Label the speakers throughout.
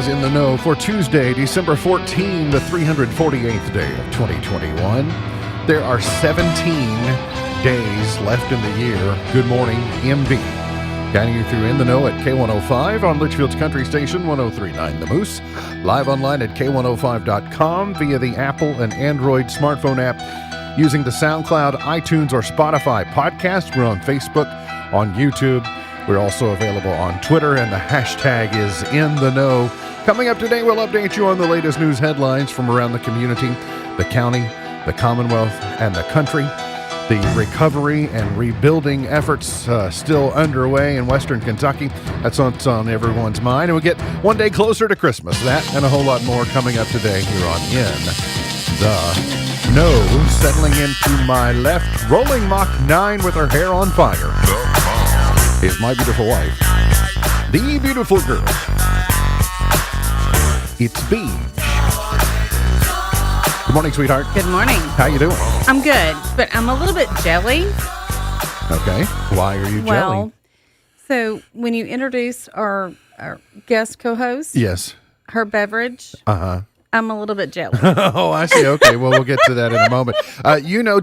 Speaker 1: In the Know for Tuesday, December 14, the 348th day of 2021. There are 17 days left in the year. Good morning, MB. Guiding you through In the Know at K105 on Litchfield's Country Station 103.9 The Moose. Live online at K105.com via the Apple and Android smartphone app using the SoundCloud, iTunes, or Spotify podcast. We're on Facebook, on YouTube. We're also available on Twitter, and the hashtag is In the Know. Coming up today, we'll update you on the latest news headlines from around the community, the county, the Commonwealth, and the country. The recovery and rebuilding efforts still underway in Western Kentucky. That's what's on everyone's mind. And we get one day closer to Christmas. That and a whole lot more coming up today here on In the Know. Settling into my left, rolling Mach 9 with her hair on fire, is my beautiful wife, the beautiful girl. It's Beach. Good morning, sweetheart.
Speaker 2: Good morning.
Speaker 1: How you doing?
Speaker 2: I'm good, but I'm a little bit jelly.
Speaker 1: Okay. Why are you jelly?
Speaker 2: Well, so when you introduce our guest co-host,
Speaker 1: yes,
Speaker 2: her beverage, I'm a little bit jelly.
Speaker 1: Oh, I see. Okay, well, we'll get to that in a moment.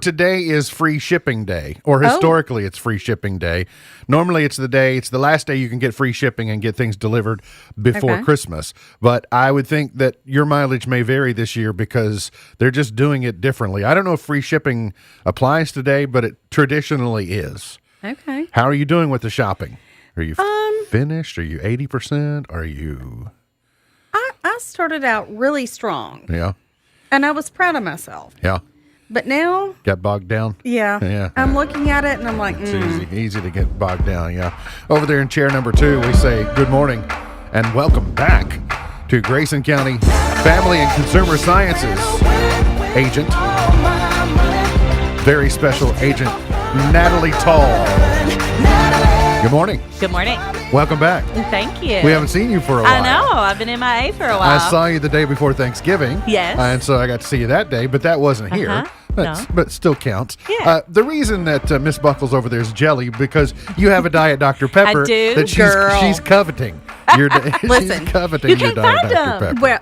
Speaker 1: Today is free shipping day, or historically it's free shipping day. Normally it's the last day you can get free shipping and get things delivered before Christmas. But I would think that your mileage may vary this year because they're just doing it differently. I don't know if free shipping applies today, but it traditionally is.
Speaker 2: Okay.
Speaker 1: How are you doing with the shopping? Are you finished? Are you 80%? Are you...
Speaker 2: I started out really strong.
Speaker 1: Yeah.
Speaker 2: And I was proud of myself.
Speaker 1: Yeah.
Speaker 2: But now...
Speaker 1: Got bogged down?
Speaker 2: Yeah. I'm looking at it and I'm like,
Speaker 1: It's easy to get bogged down, yeah. Over there in chair number 2, we say good morning and welcome back to Grayson County Family and Consumer Sciences agent, very special agent, Natalie Tall. Good morning.
Speaker 3: Good morning.
Speaker 1: Welcome back.
Speaker 3: Thank you.
Speaker 1: We haven't seen you for a while.
Speaker 3: I know. I've been MIA for a while.
Speaker 1: I saw you the day before Thanksgiving.
Speaker 3: Yes.
Speaker 1: And so I got to see you that day, but that wasn't here.
Speaker 3: No.
Speaker 1: But still counts.
Speaker 3: Yeah.
Speaker 1: The reason that Miss Buckles over there is jelly because you have a Diet Dr. Pepper
Speaker 3: I do,
Speaker 1: that she's coveting.
Speaker 2: Listen,
Speaker 1: she's coveting
Speaker 3: you
Speaker 1: your
Speaker 3: can't
Speaker 1: Diet
Speaker 3: find
Speaker 1: Dr.
Speaker 3: them.
Speaker 1: Pepper.
Speaker 2: Well,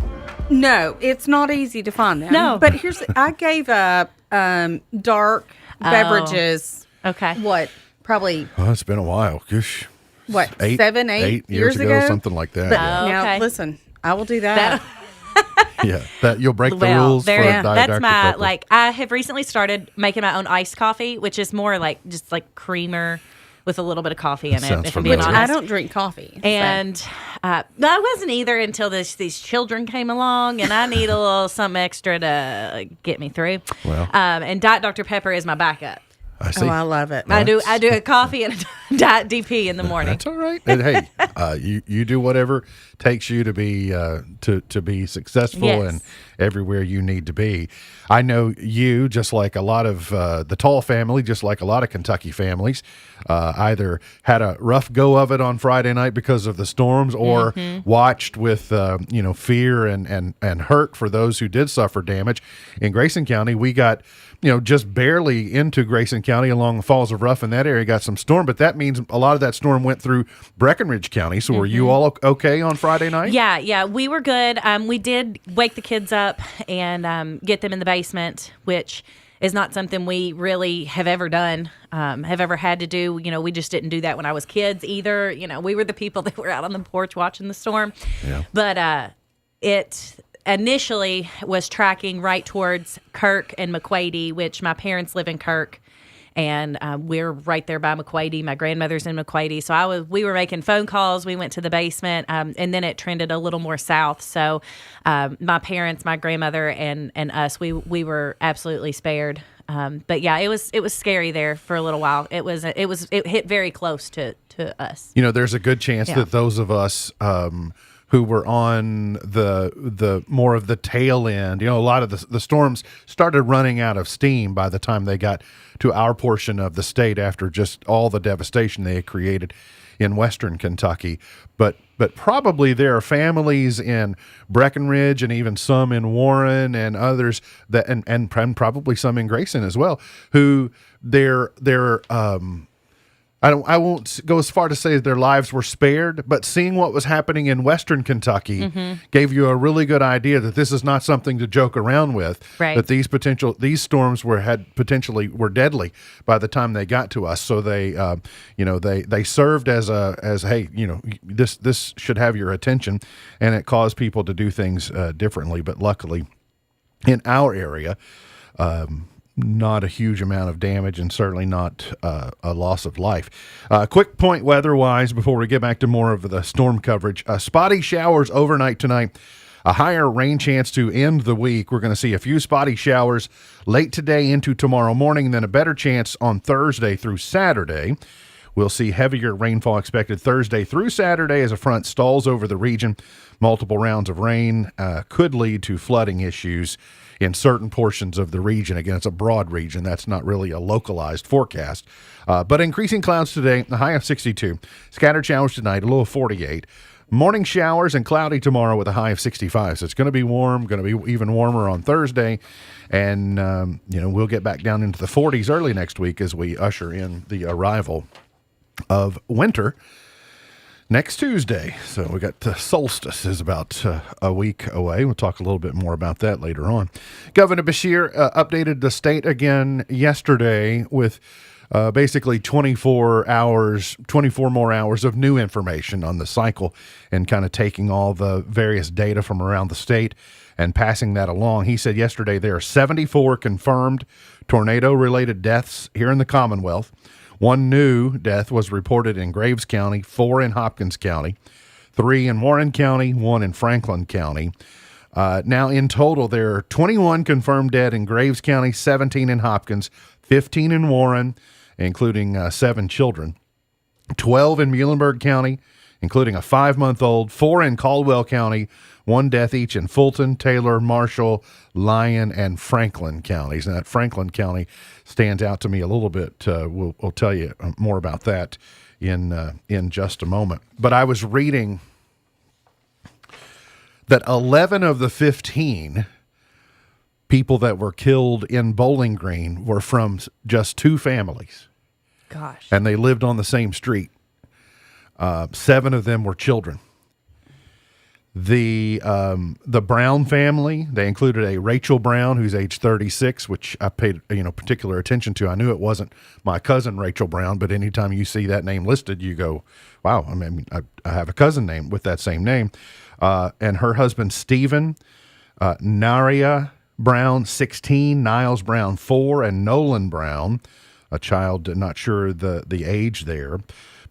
Speaker 2: no, it's not easy to find them.
Speaker 3: No.
Speaker 2: But I gave up dark beverages.
Speaker 3: Okay.
Speaker 2: What? Probably,
Speaker 1: Oh, it's been a while. Gosh.
Speaker 2: what,
Speaker 1: Eight
Speaker 2: 8
Speaker 1: years ago, something like that.
Speaker 2: But
Speaker 1: yeah.
Speaker 2: now,
Speaker 3: okay.
Speaker 2: listen, I will do that.
Speaker 1: Yeah, that you'll break the
Speaker 3: Well,
Speaker 1: rules for Diet
Speaker 3: that's
Speaker 1: Dr.
Speaker 3: my
Speaker 1: Pepper.
Speaker 3: I have recently started making my own iced coffee, which is more like just like creamer with a little bit of coffee in it.
Speaker 1: Sounds
Speaker 3: If I'm being
Speaker 1: familiar.
Speaker 2: I
Speaker 3: honest.
Speaker 2: don't drink coffee. so-
Speaker 3: And I wasn't either until these children came along, and I need a little something extra to get me through.
Speaker 1: Well.
Speaker 3: And Diet Dr. Pepper is my backup.
Speaker 1: I see.
Speaker 2: Oh, I love it.
Speaker 3: I do a coffee and a Diet DP in the morning.
Speaker 1: That's all right. And hey, you do whatever takes you to be to be successful
Speaker 3: Yes.
Speaker 1: and everywhere you need to be. I know you, just like a lot of the Tall family, just like a lot of Kentucky families, either had a rough go of it on Friday night because of the storms, or watched with fear and hurt for those who did suffer damage. In Grayson County, we got just barely into Grayson County along the Falls of Rough, in that area got some storm, but that means a lot of that storm went through Breckenridge County. So were you all okay on Friday night?
Speaker 3: Yeah, we were good. We did wake the kids up and get them in the basement, which is not something we really have ever done, have ever had to do. We just didn't do that when I was kids either. We were the people that were out on the porch watching the storm.
Speaker 1: Yeah.
Speaker 3: But it initially was tracking right towards Kirk and McQuady, which my parents live in Kirk. And we're right there by McQuady. My grandmother's in McQuady. So we were making phone calls. We went to the basement, and then it trended a little more south. So my parents, my grandmother, and us, we were absolutely spared. But yeah, it was scary there for a little while. It hit very close to us.
Speaker 1: There's a good chance that those of us who were on the more of the tail end, a lot of the storms started running out of steam by the time they got to our portion of the state after just all the devastation they had created in western Kentucky. But probably there are families in Breckenridge and even some in Warren and others that and probably some in Grayson as well, who I won't go as far to say that their lives were spared, but seeing what was happening in western Kentucky gave you a really good idea that this is not something to joke around with.
Speaker 3: Right.
Speaker 1: That these storms were deadly by the time they got to us. So they served as hey, this should have your attention, and it caused people to do things differently. But luckily, in our area, not a huge amount of damage, and certainly not a loss of life. Quick point weather-wise before we get back to more of the storm coverage. Spotty showers overnight tonight. A higher rain chance to end the week. We're going to see a few spotty showers late today into tomorrow morning, and then a better chance on Thursday through Saturday. We'll see heavier rainfall expected Thursday through Saturday as a front stalls over the region. Multiple rounds of rain could lead to flooding issues in certain portions of the region. Again, it's a broad region. That's not really a localized forecast. But increasing clouds today, a high of 62. Scattered showers tonight, a low of 48. Morning showers and cloudy tomorrow with a high of 65. So it's going to be warm, going to be even warmer on Thursday. And, we'll get back down into the 40s early next week as we usher in the arrival of winter next Tuesday. So we got solstice is about a week away. We'll talk a little bit more about that later on. Governor Beshear updated the state again yesterday with basically 24 more hours of new information on the cycle, and kind of taking all the various data from around the state and passing that along. He said yesterday there are 74 confirmed tornado-related deaths here in the Commonwealth. One new death was reported in Graves County, 4 in Hopkins County, 3 in Warren County, 1 in Franklin County. Now, in total, there are 21 confirmed dead in Graves County, 17 in Hopkins, 15 in Warren, including 7 children, 12 in Muhlenberg County, including a 5-month-old, 4 in Caldwell County, 1 death each in Fulton, Taylor, Marshall, Lyon, and Franklin counties. And that Franklin County stands out to me a little bit. We'll tell you more about that in just a moment. But I was reading that 11 of the 15 people that were killed in Bowling Green were from just two families.
Speaker 3: Gosh.
Speaker 1: And they lived on the same street. 7 of them were children. The Brown family, they included a Rachel Brown, who's age 36, which I paid particular attention to. I knew it wasn't my cousin Rachel Brown, but anytime you see that name listed, you go, wow, I mean, I have a cousin name with that same name. And her husband, Stephen, Naria Brown, 16, Niles Brown, 4, and Nolan Brown, a child, not sure the age there.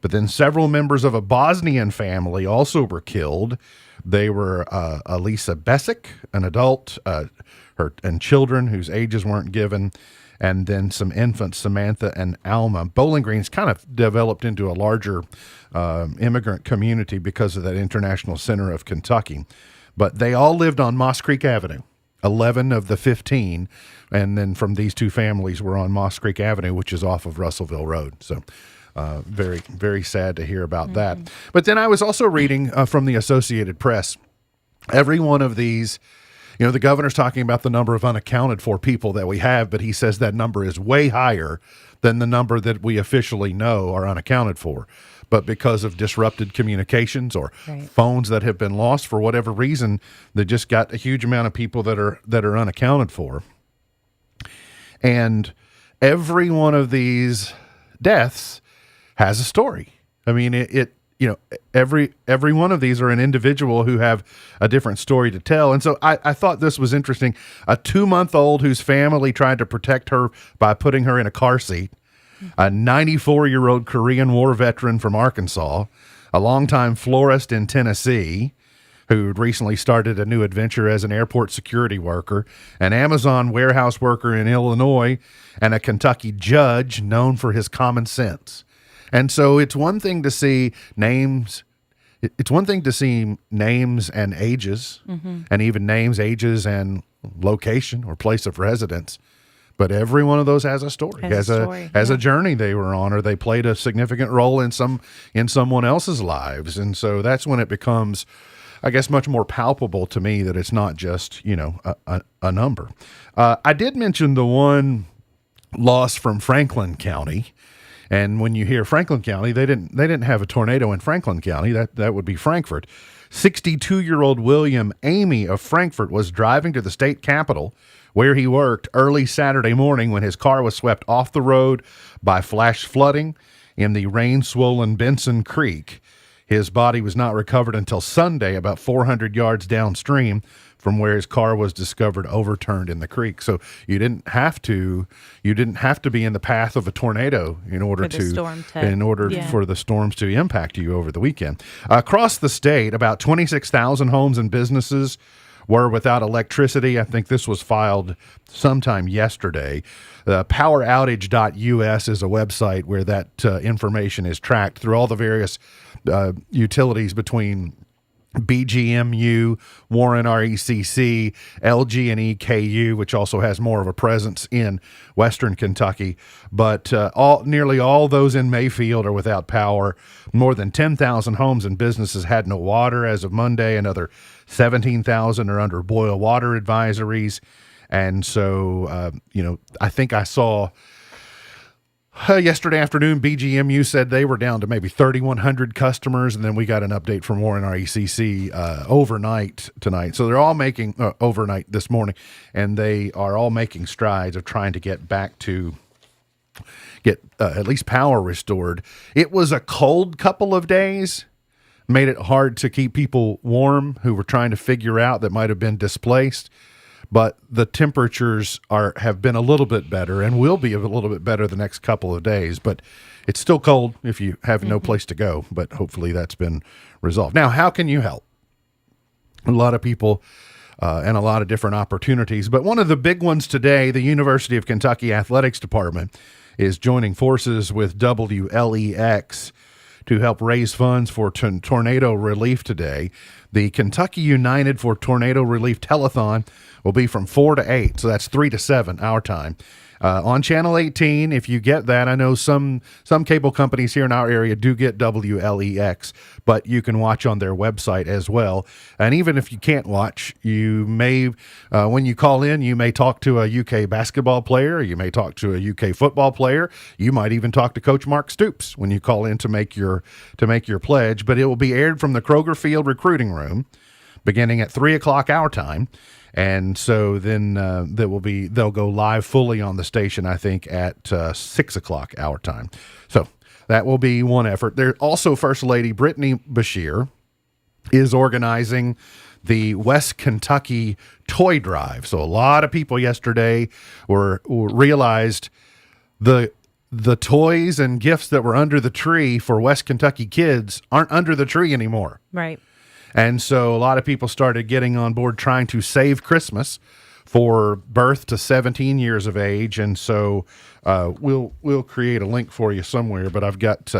Speaker 1: But then several members of a Bosnian family also were killed. They were Elisa Besic, an adult, and children whose ages weren't given, and then some infants, Samantha and Alma. Bowling Green's kind of developed into a larger immigrant community because of that International Center of Kentucky. But they all lived on Moss Creek Avenue. 11 of the 15, and then from these two families were on Moss Creek Avenue, which is off of Russellville Road. So very, very sad to hear about that. But then I was also reading from the Associated Press, every one of these, the governor's talking about the number of unaccounted for people that we have, but he says that number is way higher than the number that we officially know are unaccounted for. But because of disrupted communications or phones that have been lost for whatever reason, they just got a huge amount of people that are unaccounted for. And every one of these deaths has a story. I mean, every one of these are an individual who have a different story to tell. And so I thought this was interesting. A 2-month-old whose family tried to protect her by putting her in a car seat. A 94-year-old Korean War veteran from Arkansas, a longtime florist in Tennessee, who recently started a new adventure as an airport security worker, an Amazon warehouse worker in Illinois, and a Kentucky judge known for his common sense. And so it's one thing to see names. It's one thing to see names and ages, and even names, ages, and location or place of residence. But every one of those has a story, has a journey they were on, or they played a significant role in someone else's lives. And so that's when it becomes, I guess, much more palpable to me that it's not just, a number. I did mention the one loss from Franklin County. And when you hear Franklin County, they didn't have a tornado in Franklin County. That would be Frankfort. 62-year-old William Amy of Frankfort was driving to the state capitol where he worked early Saturday morning when his car was swept off the road by flash flooding in the rain-swollen Benson Creek. His body was not recovered until Sunday, about 400 yards downstream from where his car was discovered overturned in the creek. So you didn't have to be in the path of a tornado in order for the storms to impact you over the weekend. Across the state, about 26,000 homes and businesses were without electricity. I think this was filed sometime yesterday. Poweroutage.us is a website where that information is tracked through all the various utilities between BGMU, Warren RECC, LG and EKU, which also has more of a presence in Western Kentucky. But nearly all those in Mayfield are without power. More than 10,000 homes and businesses had no water as of Monday. Another 17,000 are under boil water advisories. And so, I think I saw yesterday afternoon, BGMU said they were down to maybe 3,100 customers, and then we got an update from Warren RECC overnight tonight. So they're all making overnight this morning, and they are all making strides of trying to get back to get at least power restored. It was a cold couple of days, made it hard to keep people warm who were trying to figure out that might have been displaced. But the temperatures have been a little bit better and will be a little bit better the next couple of days. But it's still cold if you have no place to go. But hopefully that's been resolved. Now, how can you help? A lot of people and a lot of different opportunities. But one of the big ones today, the University of Kentucky Athletics Department is joining forces with WLEX to help raise funds for tornado relief today. The Kentucky United for Tornado Relief Telethon will be from 4 to 8, so that's 3 to 7 our time. On Channel 18, if you get that, I know some cable companies here in our area do get WLEX, but you can watch on their website as well. And even if you can't watch, you may, when you call in, you may talk to a UK basketball player, you may talk to a UK football player, you might even talk to Coach Mark Stoops when you call in to make your pledge. But it will be aired from the Kroger Field recruiting room, beginning at 3 o'clock our time. And so then they'll go live fully on the station, I think, at 6 o'clock our time. So that will be one effort. There also, First Lady Brittany Bashir is organizing the West Kentucky Toy Drive. So a lot of people yesterday realized the toys and gifts that were under the tree for West Kentucky kids aren't under the tree anymore.
Speaker 3: Right.
Speaker 1: And so a lot of people started getting on board trying to save Christmas for birth to 17 years of age. And so we'll create a link for you somewhere, but I've got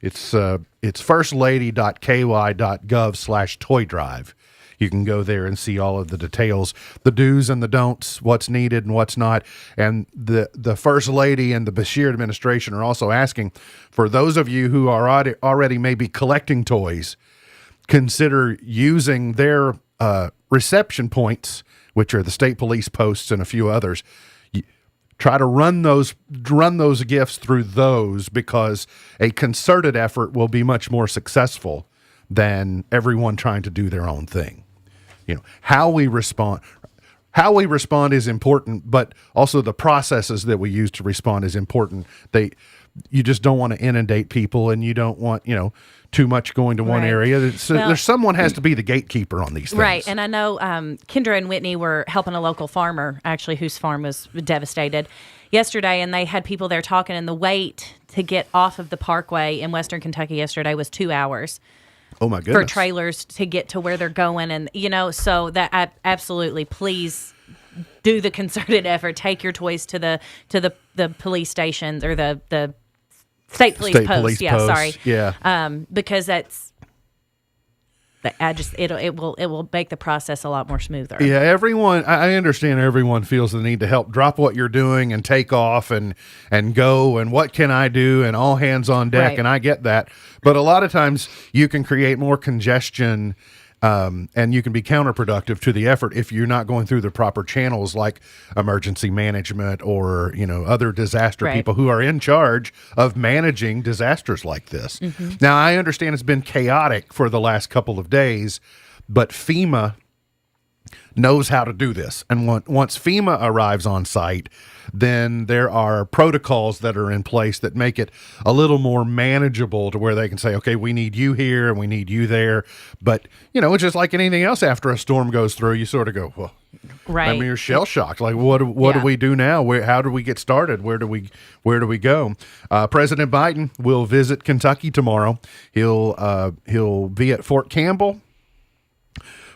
Speaker 1: it's firstlady.ky.gov/toy drive. You can go there and see all of the details, the do's and the don'ts, what's needed and what's not. And the First Lady and the Bashir administration are also asking for those of you who are already maybe collecting toys, consider using their reception points, which are the state police posts and a few others. Try to run those gifts through those, because a concerted effort will be much more successful than everyone trying to do their own thing. How we respond is important, but also the processes that we use to respond is important. You just don't want to inundate people, and you don't want, too much going to one area. There's someone has to be the gatekeeper on these things.
Speaker 3: Right. And I know Kendra and Whitney were helping a local farmer, actually, whose farm was devastated yesterday, and they had people there talking, and the wait to get off of the parkway in Western Kentucky yesterday was 2 hours.
Speaker 1: Oh my goodness.
Speaker 3: For trailers to get to where they're going. And, so that absolutely, please do the concerted effort. Take your toys to the police stations, or the State police post. Sorry.
Speaker 1: Yeah.
Speaker 3: Because it will make the process a lot more smoother.
Speaker 1: Yeah, I understand everyone feels the need to help drop what you're doing and take off and go, and what can I do, and all hands on deck.
Speaker 3: Right.
Speaker 1: And I get that. But a lot of times you can create more congestion, and you can be counterproductive to the effort if you're not going through the proper channels, like emergency management or other disaster people who are in charge of managing disasters like this. Mm-hmm. Now, I understand it's been chaotic for the last couple of days, but FEMA knows how to do this. And once FEMA arrives on site, then there are protocols that are in place that make it a little more manageable, to where they can say, okay, we need you here and we need you there. But, it's just like anything else. After a storm goes through, you sort of go, well,
Speaker 3: right.
Speaker 1: I mean, you're shell shocked. Like, what do we do now? How do we get started? Where do we go? President Biden will visit Kentucky tomorrow. He'll be at Fort Campbell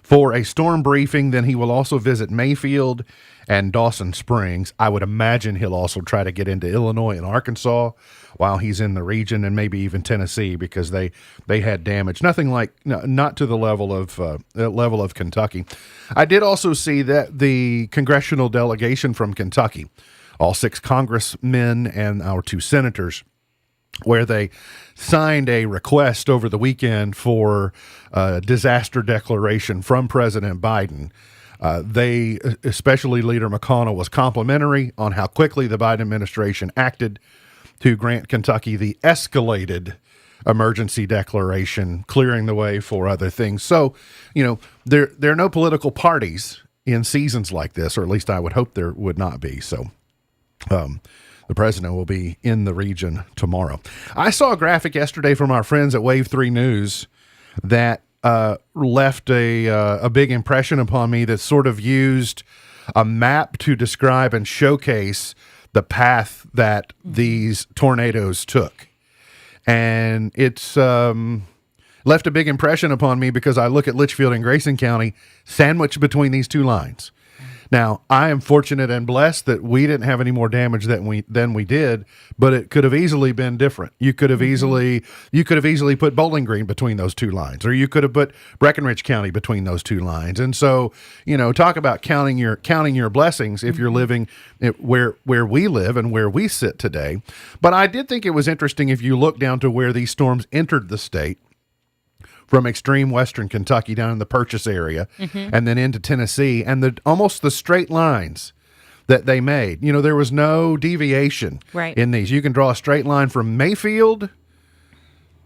Speaker 1: for a storm briefing. Then he will also visit Mayfield and Dawson Springs. I would imagine he'll also try to get into Illinois and Arkansas while he's in the region, and maybe even Tennessee, because they had damage. Not to the level of Kentucky. I did also see that the congressional delegation from Kentucky, all 6 congressmen and our 2 senators, where they signed a request over the weekend for a disaster declaration from President Biden. They, especially Leader McConnell, was complimentary on how quickly the Biden administration acted to grant Kentucky the escalated emergency declaration, clearing the way for other things. So, there are no political parties in seasons like this, or at least I would hope there would not be. So, the president will be in the region tomorrow. I saw a graphic yesterday from our friends at Wave 3 News that left a big impression upon me, that sort of used a map to describe and showcase the path that these tornadoes took. And it's left a big impression upon me, because I look at Litchfield and Grayson County sandwiched between these 2 lines. Now, I am fortunate and blessed that we didn't have any more damage than we did, but it could have easily been different. You could have easily put Bowling Green between those two lines, or you could have put Breckenridge County between those two lines. And so, talk about counting your blessings if you're living where we live and where we sit today. But I did think it was interesting if you look down to where these storms entered the state, from extreme western Kentucky down in the Purchase area, and then into Tennessee, and almost the straight lines that they made. There was no deviation in these. You can draw a straight line from Mayfield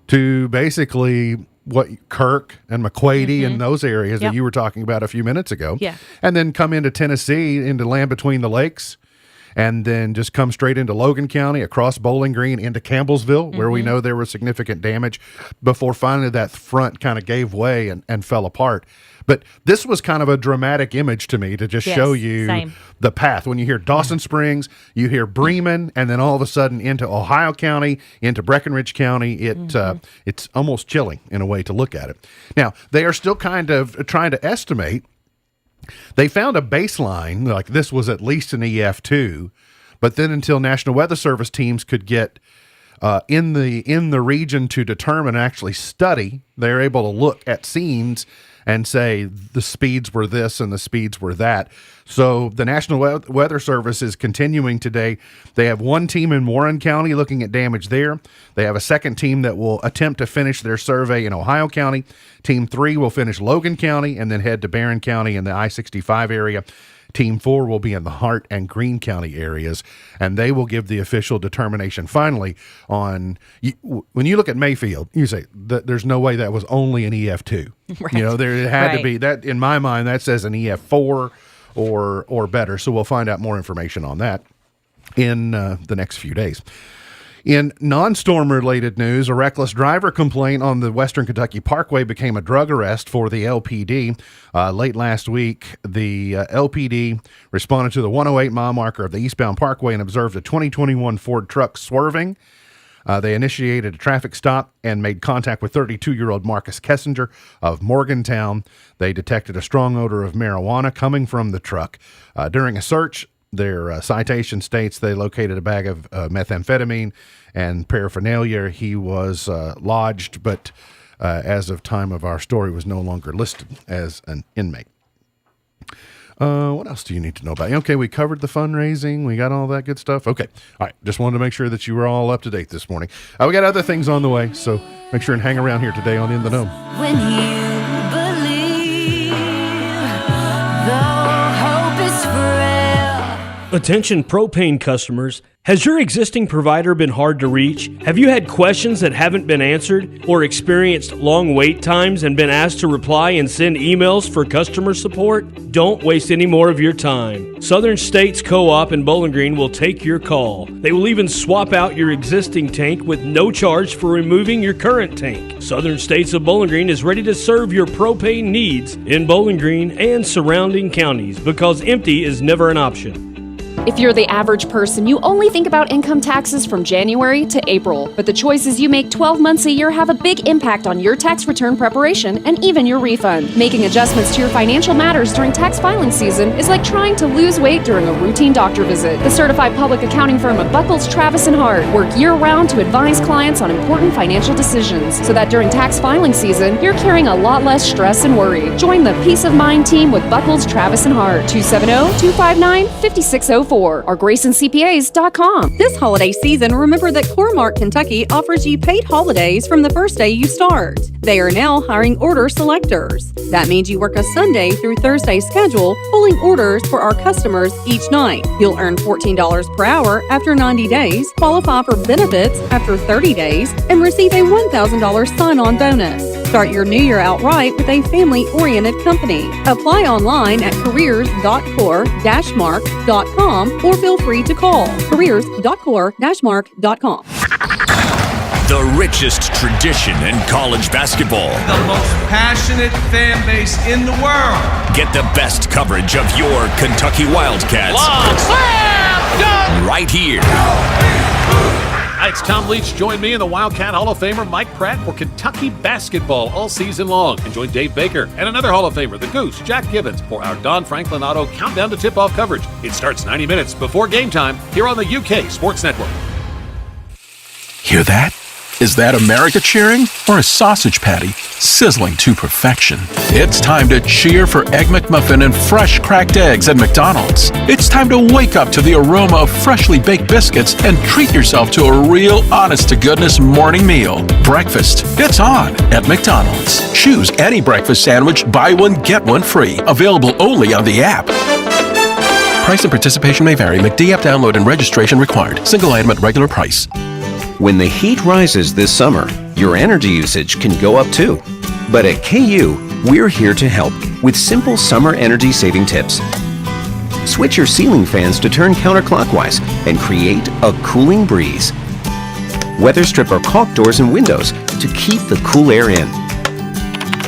Speaker 1: to basically what Kirk and McQuady and those areas that you were talking about a few minutes ago.
Speaker 3: Yeah.
Speaker 1: And then come into Tennessee, into land between the lakes, and then just come straight into Logan County, across Bowling Green, into Campbellsville, where we know there was significant damage before finally that front kind of gave way and fell apart. But this was kind of a dramatic image to me to just show you the path. When you hear Dawson Springs, you hear Bremen, and then all of a sudden into Ohio County, into Breckenridge County, it's almost chilling in a way to look at it. Now, they are still kind of trying to estimate. They found a baseline, like this was at least an EF2, but then until National Weather Service teams could get in the region to determine, actually study, they're able to look at scenes and say the speeds were this and the speeds were that. So the National Weather Service is continuing today. They have one team in Warren County looking at damage there. They have a second team that will attempt to finish their survey in Ohio County. Team 3 will finish Logan County and then head to Barron County in the I-65 area. Team 4 will be in the Hart and Greene County areas, and they will give the official determination finally on, when you look at Mayfield, you say, there's no way that was only an EF2.
Speaker 3: Right.
Speaker 1: There had to be, that in my mind, that says an EF4 or better, so we'll find out more information on that in the next few days. In non-storm related news, a reckless driver complaint on the Western Kentucky Parkway became a drug arrest for the LPD. Late last week, the LPD responded to the 108 mile marker of the eastbound parkway and observed a 2021 Ford truck swerving. They initiated a traffic stop and made contact with 32-year-old Marcus Kessinger of Morgantown. They detected a strong odor of marijuana coming from the truck. During a search, their citation states they located a bag of methamphetamine and paraphernalia. He was lodged, but as of time of our story, was no longer listed as an inmate. What else do you need to know about? Okay, we covered the fundraising. We got all that good stuff. Okay. All right. Just wanted to make sure that you were all up to date this morning. We got other things on the way, so make sure and hang around here today on In the Know.
Speaker 4: When you believe, though hope is frail.
Speaker 5: Attention propane customers. Has your existing provider been hard to reach? Have you had questions that haven't been answered or experienced long wait times and been asked to reply and send emails for customer support? Don't waste any more of your time. Southern States Co-op in Bowling Green will take your call. They will even swap out your existing tank with no charge for removing your current tank. Southern States of Bowling Green is ready to serve your propane needs in Bowling Green and surrounding counties because empty is never an option.
Speaker 6: If you're the average person, you only think about income taxes from January to April. But the choices you make 12 months a year have a big impact on your tax return preparation and even your refund. Making adjustments to your financial matters during tax filing season is like trying to lose weight during a routine doctor visit. The certified public accounting firm of Buckles, Travis & Hart work year-round to advise clients on important financial decisions so that during tax filing season, you're carrying a lot less stress and worry. Join the Peace of Mind team with Buckles, Travis & Hart, 270-259-5604. or GraysonCPAs.com.
Speaker 2: This holiday season, remember that Core-Mark Kentucky offers you paid holidays from the first day you start. They are now hiring order selectors. That means you work a Sunday through Thursday schedule, pulling orders for our customers each night. You'll earn $14 per hour after 90 days, qualify for benefits after 30 days, and receive a $1,000 sign-on bonus. Start your new year out right with a family-oriented company. Apply online at careers.core-mark.com or feel free to call careers.core-mark.com.
Speaker 7: The richest tradition in college basketball.
Speaker 8: The most passionate fan base in the world.
Speaker 7: Get the best coverage of your Kentucky Wildcats.
Speaker 8: Long slam! Done!
Speaker 7: Right here.
Speaker 9: Hi, it's Tom Leach. Join me and the Wildcat Hall of Famer Mike Pratt for Kentucky basketball all season long. And join Dave Baker and another Hall of Famer, the Goose, Jack Gibbons, for our Don Franklin Auto Countdown to Tip-Off coverage. It starts 90 minutes before game time here on the UK Sports Network.
Speaker 10: Hear that? Is that America cheering or a sausage patty sizzling to perfection? It's time to cheer for Egg McMuffin and fresh cracked eggs at McDonald's. It's time to wake up to the aroma of freshly baked biscuits and treat yourself to a real honest-to-goodness morning meal. Breakfast, it's on at McDonald's. Choose any breakfast sandwich, buy one, get one free. Available only on the app. Price and participation may vary. McD app download and registration required. Single item at regular price.
Speaker 11: When the heat rises this summer, your energy usage can go up too. But at KU, we're here to help with simple summer energy saving tips. Switch your ceiling fans to turn counterclockwise and create a cooling breeze. Weather strip or caulk doors and windows to keep the cool air in.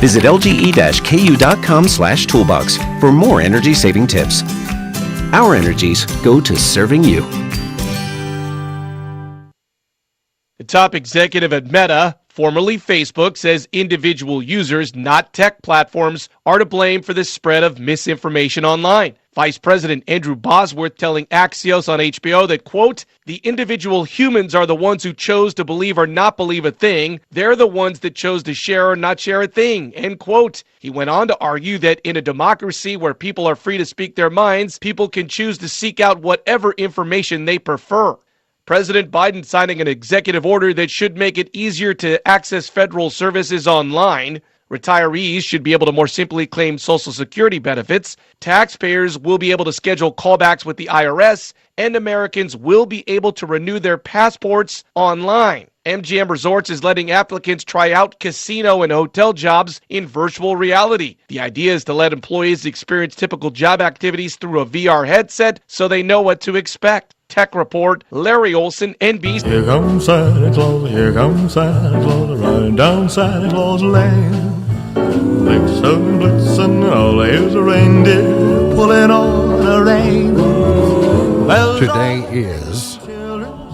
Speaker 11: Visit lge-ku.com/toolbox for more energy saving tips. Our energies go to serving you.
Speaker 12: The top executive at Meta, formerly Facebook, says individual users, not tech platforms, are to blame for the spread of misinformation online. Vice President Andrew Bosworth telling Axios on HBO that, quote, the individual humans are the ones who chose to believe or not believe a thing. They're the ones that chose to share or not share a thing, end quote. He went on to argue that in a democracy where people are free to speak their minds, people can choose to seek out whatever information they prefer. President Biden signing an executive order that should make it easier to access federal services online. Retirees should be able to more simply claim Social Security benefits. Taxpayers will be able to schedule callbacks with the IRS, and Americans will be able to renew their passports online. MGM Resorts is letting applicants try out casino and hotel jobs in virtual reality. The idea is to let employees experience typical job activities through a VR headset so they know what to expect. Tech Report, Larry Olson, NBC.
Speaker 13: Here comes Santa Claus, here comes Santa Claus, riding down Santa Claus Lane. Blitzen, blitzen, all here's a reindeer pulling on a rein.
Speaker 1: Today is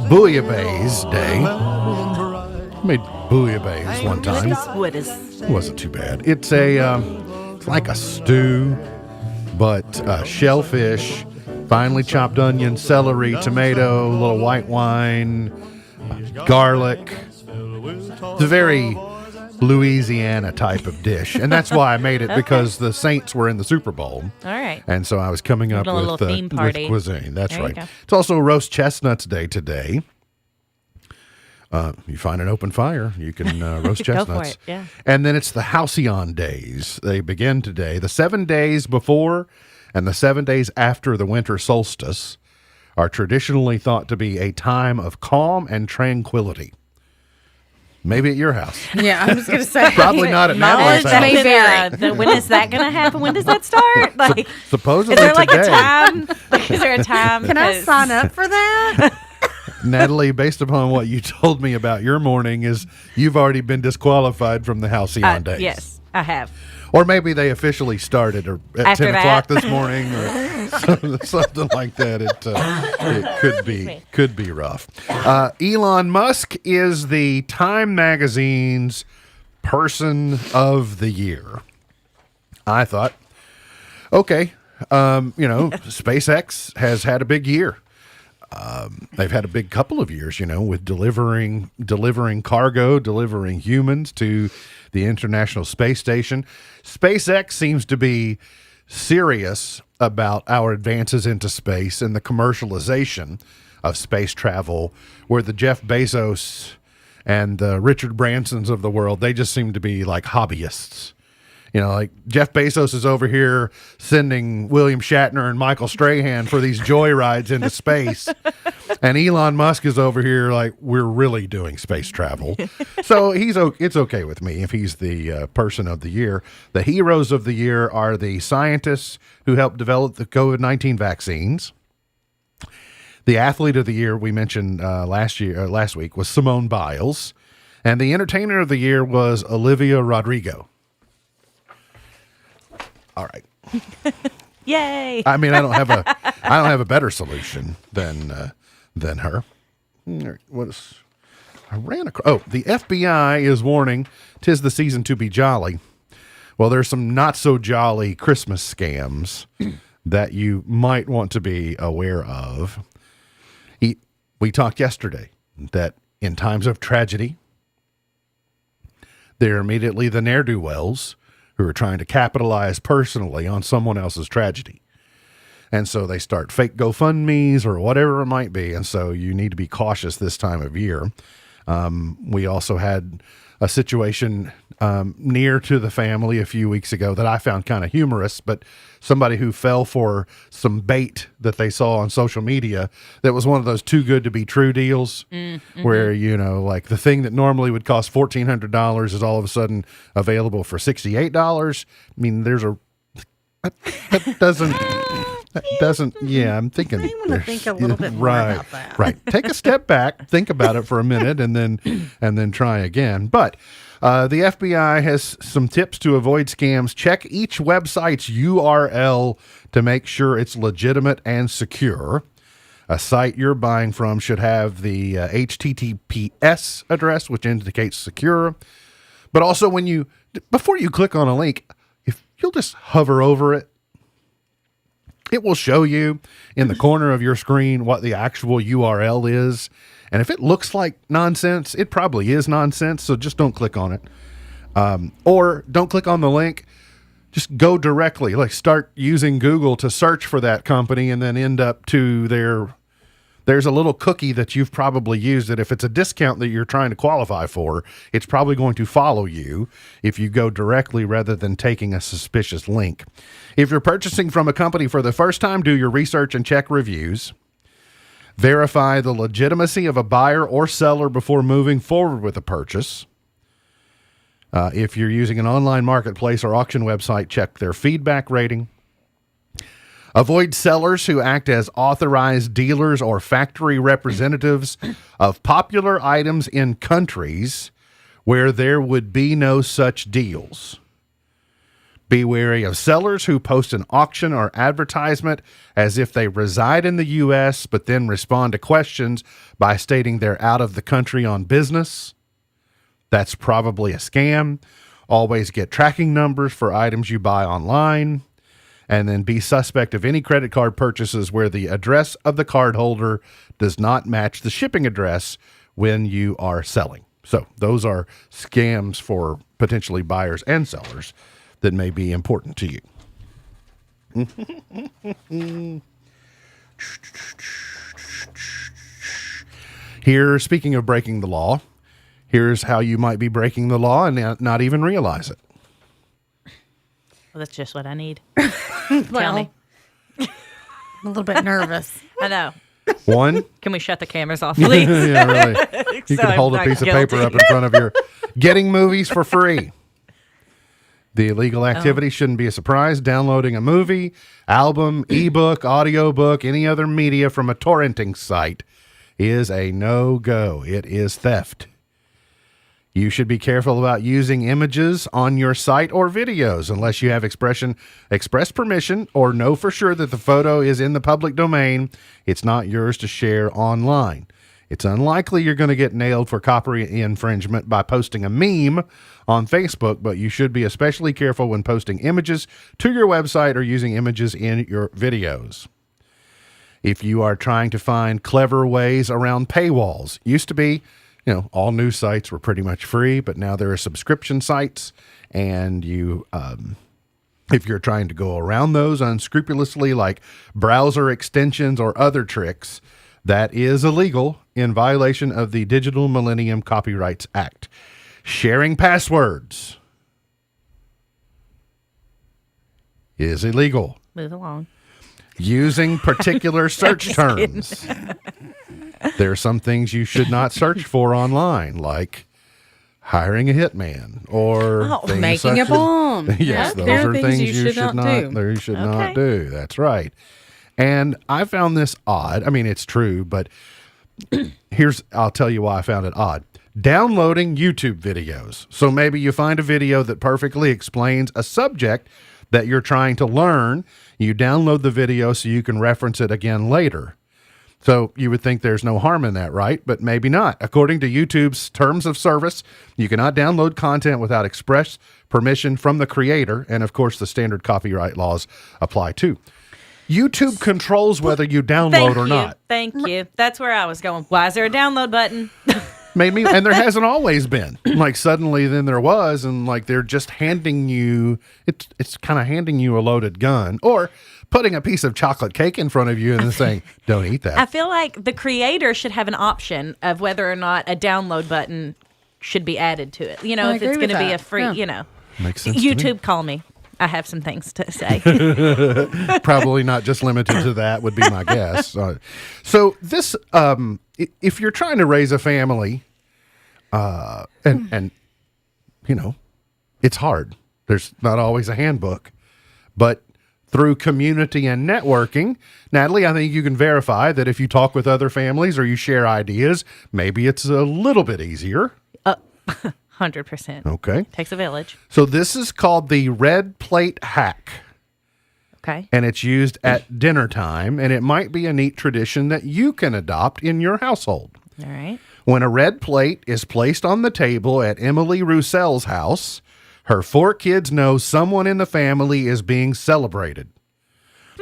Speaker 1: Bouillabaisse Day. I made bouillabaisse one time.
Speaker 3: What is?
Speaker 1: It wasn't too bad. It's it's like a stew, but shellfish, finely chopped onion, celery, tomato, a little white wine, garlic. It's a very Louisiana type of dish, and that's why I made it, because the Saints were in the Super Bowl.
Speaker 3: All right.
Speaker 1: And so I was coming up
Speaker 3: A little theme
Speaker 1: with
Speaker 3: party.
Speaker 1: cuisine. That's
Speaker 3: There you
Speaker 1: right.
Speaker 3: go.
Speaker 1: It's also Roast Chestnuts Day today. You find an open fire, you can roast
Speaker 3: Go for
Speaker 1: chestnuts.
Speaker 3: it, yeah.
Speaker 1: And then it's the Halcyon Days. They begin today. The 7 days before and the 7 days after the winter solstice are traditionally thought to be a time of calm and tranquility. Maybe at your house.
Speaker 14: Yeah, I was going to say.
Speaker 1: Probably not at Natalie's house.
Speaker 3: When is that going to happen? When does that start? Like,
Speaker 1: Supposedly
Speaker 3: is there like
Speaker 1: today.
Speaker 3: a time? Like, is there a time?
Speaker 14: Can I sign up for that?
Speaker 1: Natalie, based upon what you told me about your morning, is you've already been disqualified from the Halcyon Days.
Speaker 3: Yes, I have.
Speaker 1: Or maybe they officially started at
Speaker 3: After
Speaker 1: 10
Speaker 3: that.
Speaker 1: o'clock this morning or something like that. It could be rough. Elon Musk is the Time Magazine's Person of the Year. I thought, okay, SpaceX has had a big year. They've had a big couple of years, with delivering cargo, delivering humans to the International Space Station. SpaceX seems to be serious about our advances into space and the commercialization of space travel, where the Jeff Bezos and the Richard Bransons of the world, they just seem to be like hobbyists. Like Jeff Bezos is over here sending William Shatner and Michael Strahan for these joyrides into space. And Elon Musk is over here like, we're really doing space travel. So it's okay with me if he's the person of the year. The heroes of the year are the scientists who helped develop the COVID-19 vaccines. The athlete of the year we mentioned last week was Simone Biles. And the entertainer of the year was Olivia Rodrigo. All right.
Speaker 3: Yay!
Speaker 1: I mean, I don't have a better solution than her. What is I ran across. Oh, the FBI is warning 'tis the season to be jolly. Well, there's some not so jolly Christmas scams that you might want to be aware of. We talked yesterday that in times of tragedy, they're immediately the ne'er-do-wells who are trying to capitalize personally on someone else's tragedy. And so they start fake GoFundMes or whatever it might be. And so you need to be cautious this time of year. We also had a situation near to the family a few weeks ago that I found kind of humorous, but somebody who fell for some bait that they saw on social media that was one of those too good to be true deals where, you know, like the thing that normally would cost $1,400 is all of a sudden available for $68. I mean, that doesn't, yeah, I'm thinking.
Speaker 14: I want to think a little bit more about that.
Speaker 1: Right. Take a step back, think about it for a minute, and then try again. But the FBI has some tips to avoid scams. Check each website's URL to make sure it's legitimate and secure. A site you're buying from should have the HTTPS address, which indicates secure. But also before you click on a link, if you'll just hover over it, it will show you in the corner of your screen what the actual URL is. And if it looks like nonsense, it probably is nonsense. So just don't click on it. Or don't click on the link. Just go directly. Like start using Google to search for that company and then end up to there's a little cookie that you've probably used that if it's a discount that you're trying to qualify for, it's probably going to follow you if you go directly rather than taking a suspicious link. If you're purchasing from a company for the first time, do your research and check reviews. Verify the legitimacy of a buyer or seller before moving forward with a purchase. If you're using an online marketplace or auction website, check their feedback rating. Avoid sellers who act as authorized dealers or factory representatives of popular items in countries where there would be no such deals. Be wary of sellers who post an auction or advertisement as if they reside in the U.S., but then respond to questions by stating they're out of the country on business. That's probably a scam. Always get tracking numbers for items you buy online. And then be suspect of any credit card purchases where the address of the cardholder does not match the shipping address when you are selling. So those are scams for potentially buyers and sellers that may be important to you. Here, speaking of breaking the law, here's how you might be breaking the law and not even realize it.
Speaker 3: Well, that's just what I need.
Speaker 14: Well,
Speaker 3: Tell me.
Speaker 14: I'm a little bit nervous.
Speaker 3: I know.
Speaker 1: One.
Speaker 3: Can we shut the cameras off, please?
Speaker 1: Yeah, really. You
Speaker 3: So
Speaker 1: can
Speaker 3: I'm
Speaker 1: hold a
Speaker 3: not
Speaker 1: piece of
Speaker 3: guilty.
Speaker 1: paper up in front of your getting movies for free. The illegal activity shouldn't be a surprise. Downloading a movie, album, ebook, audiobook, any other media from a torrenting site is a no-go. It is theft. You should be careful about using images on your site or videos unless you have express permission or know for sure that the photo is in the public domain. It's not yours to share online. It's unlikely you're going to get nailed for copyright infringement by posting a meme on Facebook, but you should be especially careful when posting images to your website or using images in your videos. If you are trying to find clever ways around paywalls, used to be, all news sites were pretty much free, but now there are subscription sites, and if you're trying to go around those unscrupulously, like browser extensions or other tricks, that is illegal in violation of the Digital Millennium Copyrights Act. Sharing passwords is illegal.
Speaker 3: Move along.
Speaker 1: Using particular search terms. There are some things you should not search for online, like hiring a hitman or things
Speaker 14: making
Speaker 1: such
Speaker 14: a bomb.
Speaker 1: Yes, those are things you should not do. That's right. And I found this odd. I mean, it's true, but I'll tell you why I found it odd. Downloading YouTube videos. So maybe you find a video that perfectly explains a subject that you're trying to learn. You download the video so you can reference it again later. So you would think there's no harm in that, right? But maybe not. According to YouTube's terms of service, you cannot download content without express permission from the creator. And of course, the standard copyright laws apply too. YouTube controls whether you download or not.
Speaker 3: Thank you. That's where I was going. Why is there a download button?
Speaker 1: Maybe, and there hasn't always been. Like suddenly then there was, and like they're just handing you, it's kind of handing you a loaded gun or putting a piece of chocolate cake in front of you and then saying, don't eat that.
Speaker 3: I feel like the creator should have an option of whether or not a download button should be added to it. You know, if it's going to be a free, you know.
Speaker 1: Makes sense.
Speaker 3: YouTube, call me. I have some things to say.
Speaker 1: Probably not just limited to that would be my guess. So this, if you're trying to raise a family, and you know, it's hard. There's not always a handbook, but through community and networking, Natalie, I think you can verify that if you talk with other families or you share ideas, maybe it's a little bit easier.
Speaker 3: 100%.
Speaker 1: Okay.
Speaker 3: Takes a village.
Speaker 1: So this is called the red plate hack.
Speaker 3: Okay.
Speaker 1: And it's used at dinner time, and it might be a neat tradition that you can adopt in your household.
Speaker 3: All right.
Speaker 1: When a red plate is placed on the table at Emily Roussel's house, her 4 kids know someone in the family is being celebrated.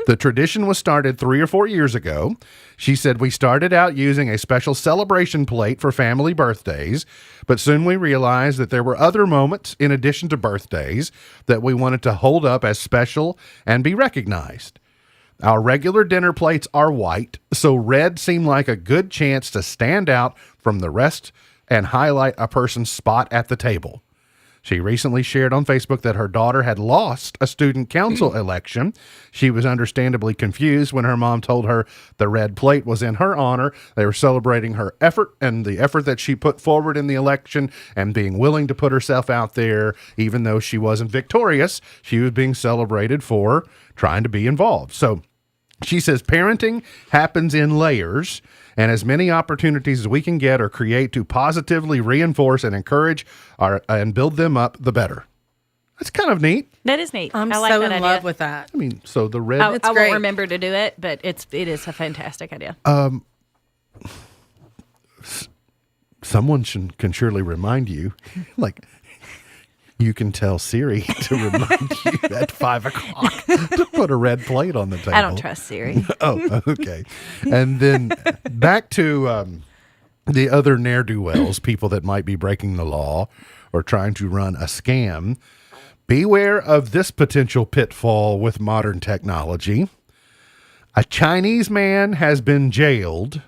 Speaker 1: The tradition was started 3 or 4 years ago. She said, we started out using a special celebration plate for family birthdays, but soon we realized that there were other moments in addition to birthdays that we wanted to hold up as special and be recognized. Our regular dinner plates are white, so red seemed like a good chance to stand out from the rest and highlight a person's spot at the table. She recently shared on Facebook that her daughter had lost a student council election. She was understandably confused when her mom told her the red plate was in her honor. They were celebrating her effort and the effort that she put forward in the election and being willing to put herself out there. Even though she wasn't victorious, she was being celebrated for trying to be involved. So she says parenting happens in layers, and as many opportunities as we can get or create to positively reinforce and encourage and build them up, the better. That's kind of neat.
Speaker 3: That is neat.
Speaker 14: I'm
Speaker 3: I like
Speaker 14: so
Speaker 3: that
Speaker 14: in
Speaker 3: idea.
Speaker 14: love with that.
Speaker 1: I mean, so the red...
Speaker 3: I
Speaker 14: great.
Speaker 3: won't remember to do it, but it is a fantastic idea.
Speaker 1: Someone can surely remind you, like... You can tell Siri to remind you at 5 o'clock to put a red plate on the table.
Speaker 3: I don't trust Siri.
Speaker 1: Oh, okay. And then back to the other ne'er-do-wells, people that might be breaking the law or trying to run a scam. Beware of this potential pitfall with modern technology. A Chinese man has been jailed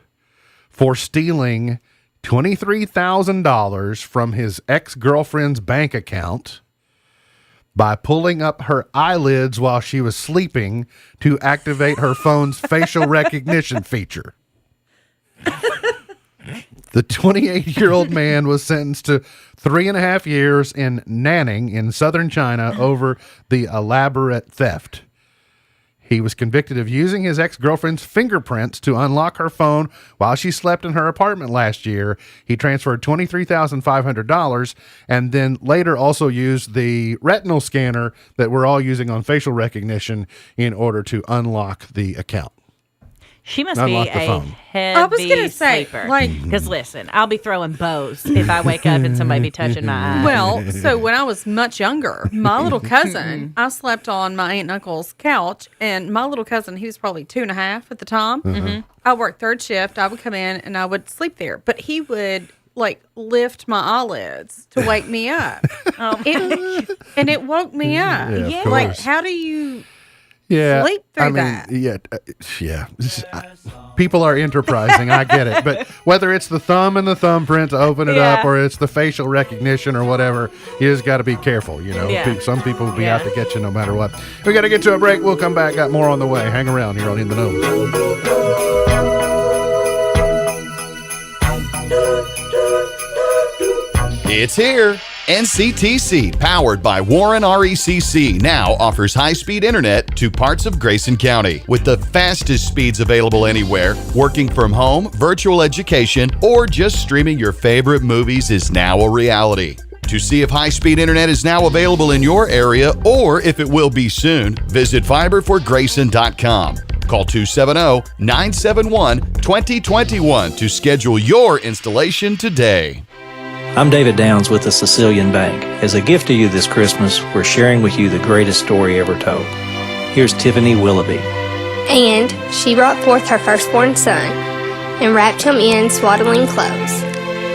Speaker 1: for stealing $23,000 from his ex-girlfriend's bank account by pulling up her eyelids while she was sleeping to activate her phone's facial recognition feature. The 28-year-old man was sentenced to 3.5 years in Nanning in southern China over the elaborate theft. He was convicted of using his ex-girlfriend's fingerprints to unlock her phone while she slept in her apartment last year. He transferred $23,500 and then later also used the retinal scanner that we're all using on facial recognition in order to unlock the account.
Speaker 3: She must
Speaker 1: Unlock
Speaker 3: be
Speaker 1: the
Speaker 3: a
Speaker 1: phone.
Speaker 3: heavy
Speaker 14: I was gonna say,
Speaker 3: sleeper.
Speaker 14: like-
Speaker 3: Because listen, I'll be throwing bows if I wake up and somebody be touching my eye.
Speaker 14: Well, so when I was much younger, my little cousin, I slept on my aunt and uncle's couch, and my little cousin, he was probably 2.5 at the time. I worked third shift. I would come in and I would sleep there, but he would like lift my eyelids to wake me up. And it woke me up.
Speaker 1: Yeah, of
Speaker 14: Like,
Speaker 1: course.
Speaker 14: how do you
Speaker 1: I
Speaker 14: sleep through
Speaker 1: mean,
Speaker 14: that?
Speaker 1: yeah. People are enterprising. I get it, but whether it's the thumb and the thumbprint to open it up, or it's the facial recognition or whatever, you just got to be careful. You know,
Speaker 3: Yeah.
Speaker 1: Some people will be out to get you no matter what. We got to get to a break. We'll come back. Got more on the way. Hang around here on In the Know.
Speaker 15: It's here. NCTC, powered by Warren RECC, now offers high-speed internet to parts of Grayson County with the fastest speeds available anywhere. Working from home, virtual education, or just streaming your favorite movies is now a reality. To see if high-speed internet is now available in your area or if it will be soon, visit fiberforgrayson.com. Call 270-971-2021 to schedule your installation today.
Speaker 16: I'm David Downs with the Sicilian Bank. As a gift to you this Christmas, we're sharing with you the greatest story ever told. Here's Tiffany Willoughby.
Speaker 17: And she brought forth her firstborn son, and wrapped him in swaddling clothes,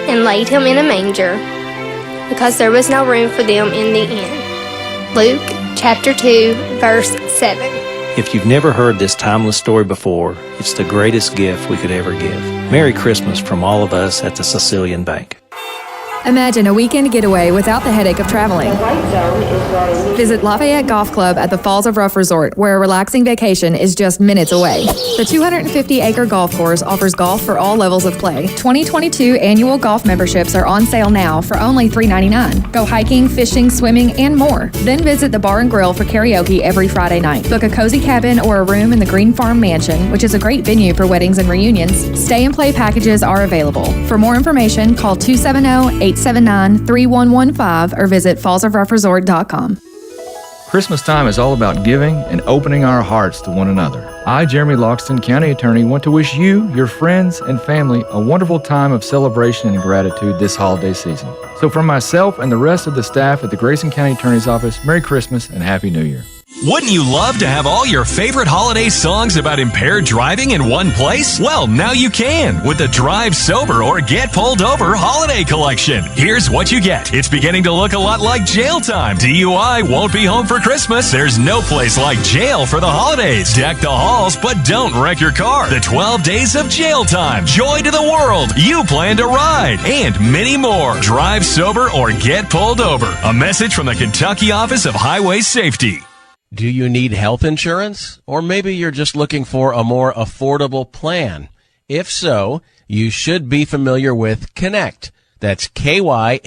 Speaker 17: and laid him in a manger, because there was no room for them in the inn. Luke chapter 2, verse 7.
Speaker 16: If you've never heard this timeless story before, it's the greatest gift we could ever give. Merry Christmas from all of us at the Sicilian Bank.
Speaker 18: Imagine a weekend getaway without the headache of traveling. Visit Lafayette Golf Club at the Falls of Rough Resort, where a relaxing vacation is just minutes away. The 250-acre golf course offers golf for all levels of play. 2022 annual golf memberships are on sale now for only $3.99. Go hiking, fishing, swimming, and more. Then visit the Bar and Grill for karaoke every Friday night. Book a cozy cabin or a room in the Green Farm Mansion, which is a great venue for weddings and reunions. Stay and play packages are available. For more information, call 270-879-3115 or visit fallsofroughresort.com.
Speaker 19: Christmas time is all about giving and opening our hearts to one another. I, Jeremy Loxton, County Attorney, want to wish you, your friends, and family a wonderful time of celebration and gratitude this holiday season. So from myself and the rest of the staff at the Grayson County Attorney's Office, Merry Christmas and Happy New Year.
Speaker 7: Wouldn't you love to have all your favorite holiday songs about impaired driving in one place? Well, now you can with the Drive Sober or Get Pulled Over Holiday Collection. Here's what you get. It's beginning to look a lot like jail time. DUI won't be home for Christmas. There's no place like jail for the holidays. Deck the halls, but don't wreck your car. The 12 days of jail time. Joy to the world. You plan to ride. And many more. Drive Sober or Get Pulled Over. A message from the Kentucky Office of Highway Safety.
Speaker 20: Do you need health insurance? Or maybe you're just looking for a more affordable plan? If so, you should be familiar with Connect. That's K-Y-N-E-C-T.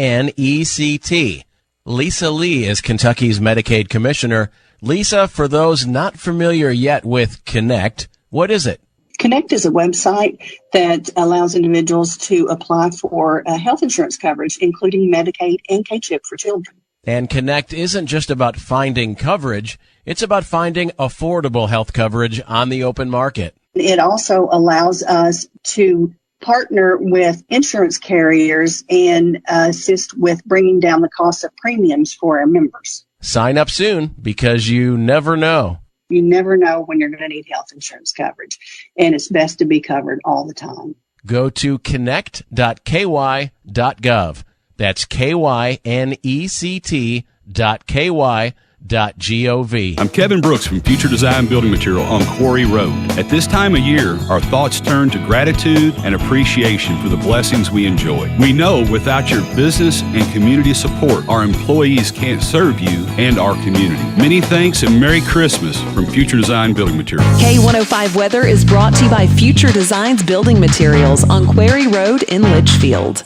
Speaker 20: Lisa Lee is Kentucky's Medicaid Commissioner. Lisa, for those not familiar yet with Connect, what is it?
Speaker 21: Connect is a website that allows individuals to apply for health insurance coverage, including Medicaid and K-CHIP for children.
Speaker 20: And Connect isn't just about finding coverage, it's about finding affordable health coverage on the open market.
Speaker 21: It also allows us to partner with insurance carriers and assist with bringing down the cost of premiums for our members.
Speaker 20: Sign up soon because you never know.
Speaker 21: You never know when you're going to need health insurance coverage, and it's best to be covered all the time.
Speaker 20: Go to connect.ky.gov. That's KYNECT.KY.gov.
Speaker 22: I'm Kevin Brooks from Future Design Building Material on Quarry Road. At this time of year, our thoughts turn to gratitude and appreciation for the blessings we enjoy. We know without your business and community support, our employees can't serve you and our community. Many thanks and Merry Christmas from Future Design Building Materials.
Speaker 23: K105 Weather is brought to you by Future Designs Building Materials on Quarry Road in Litchfield.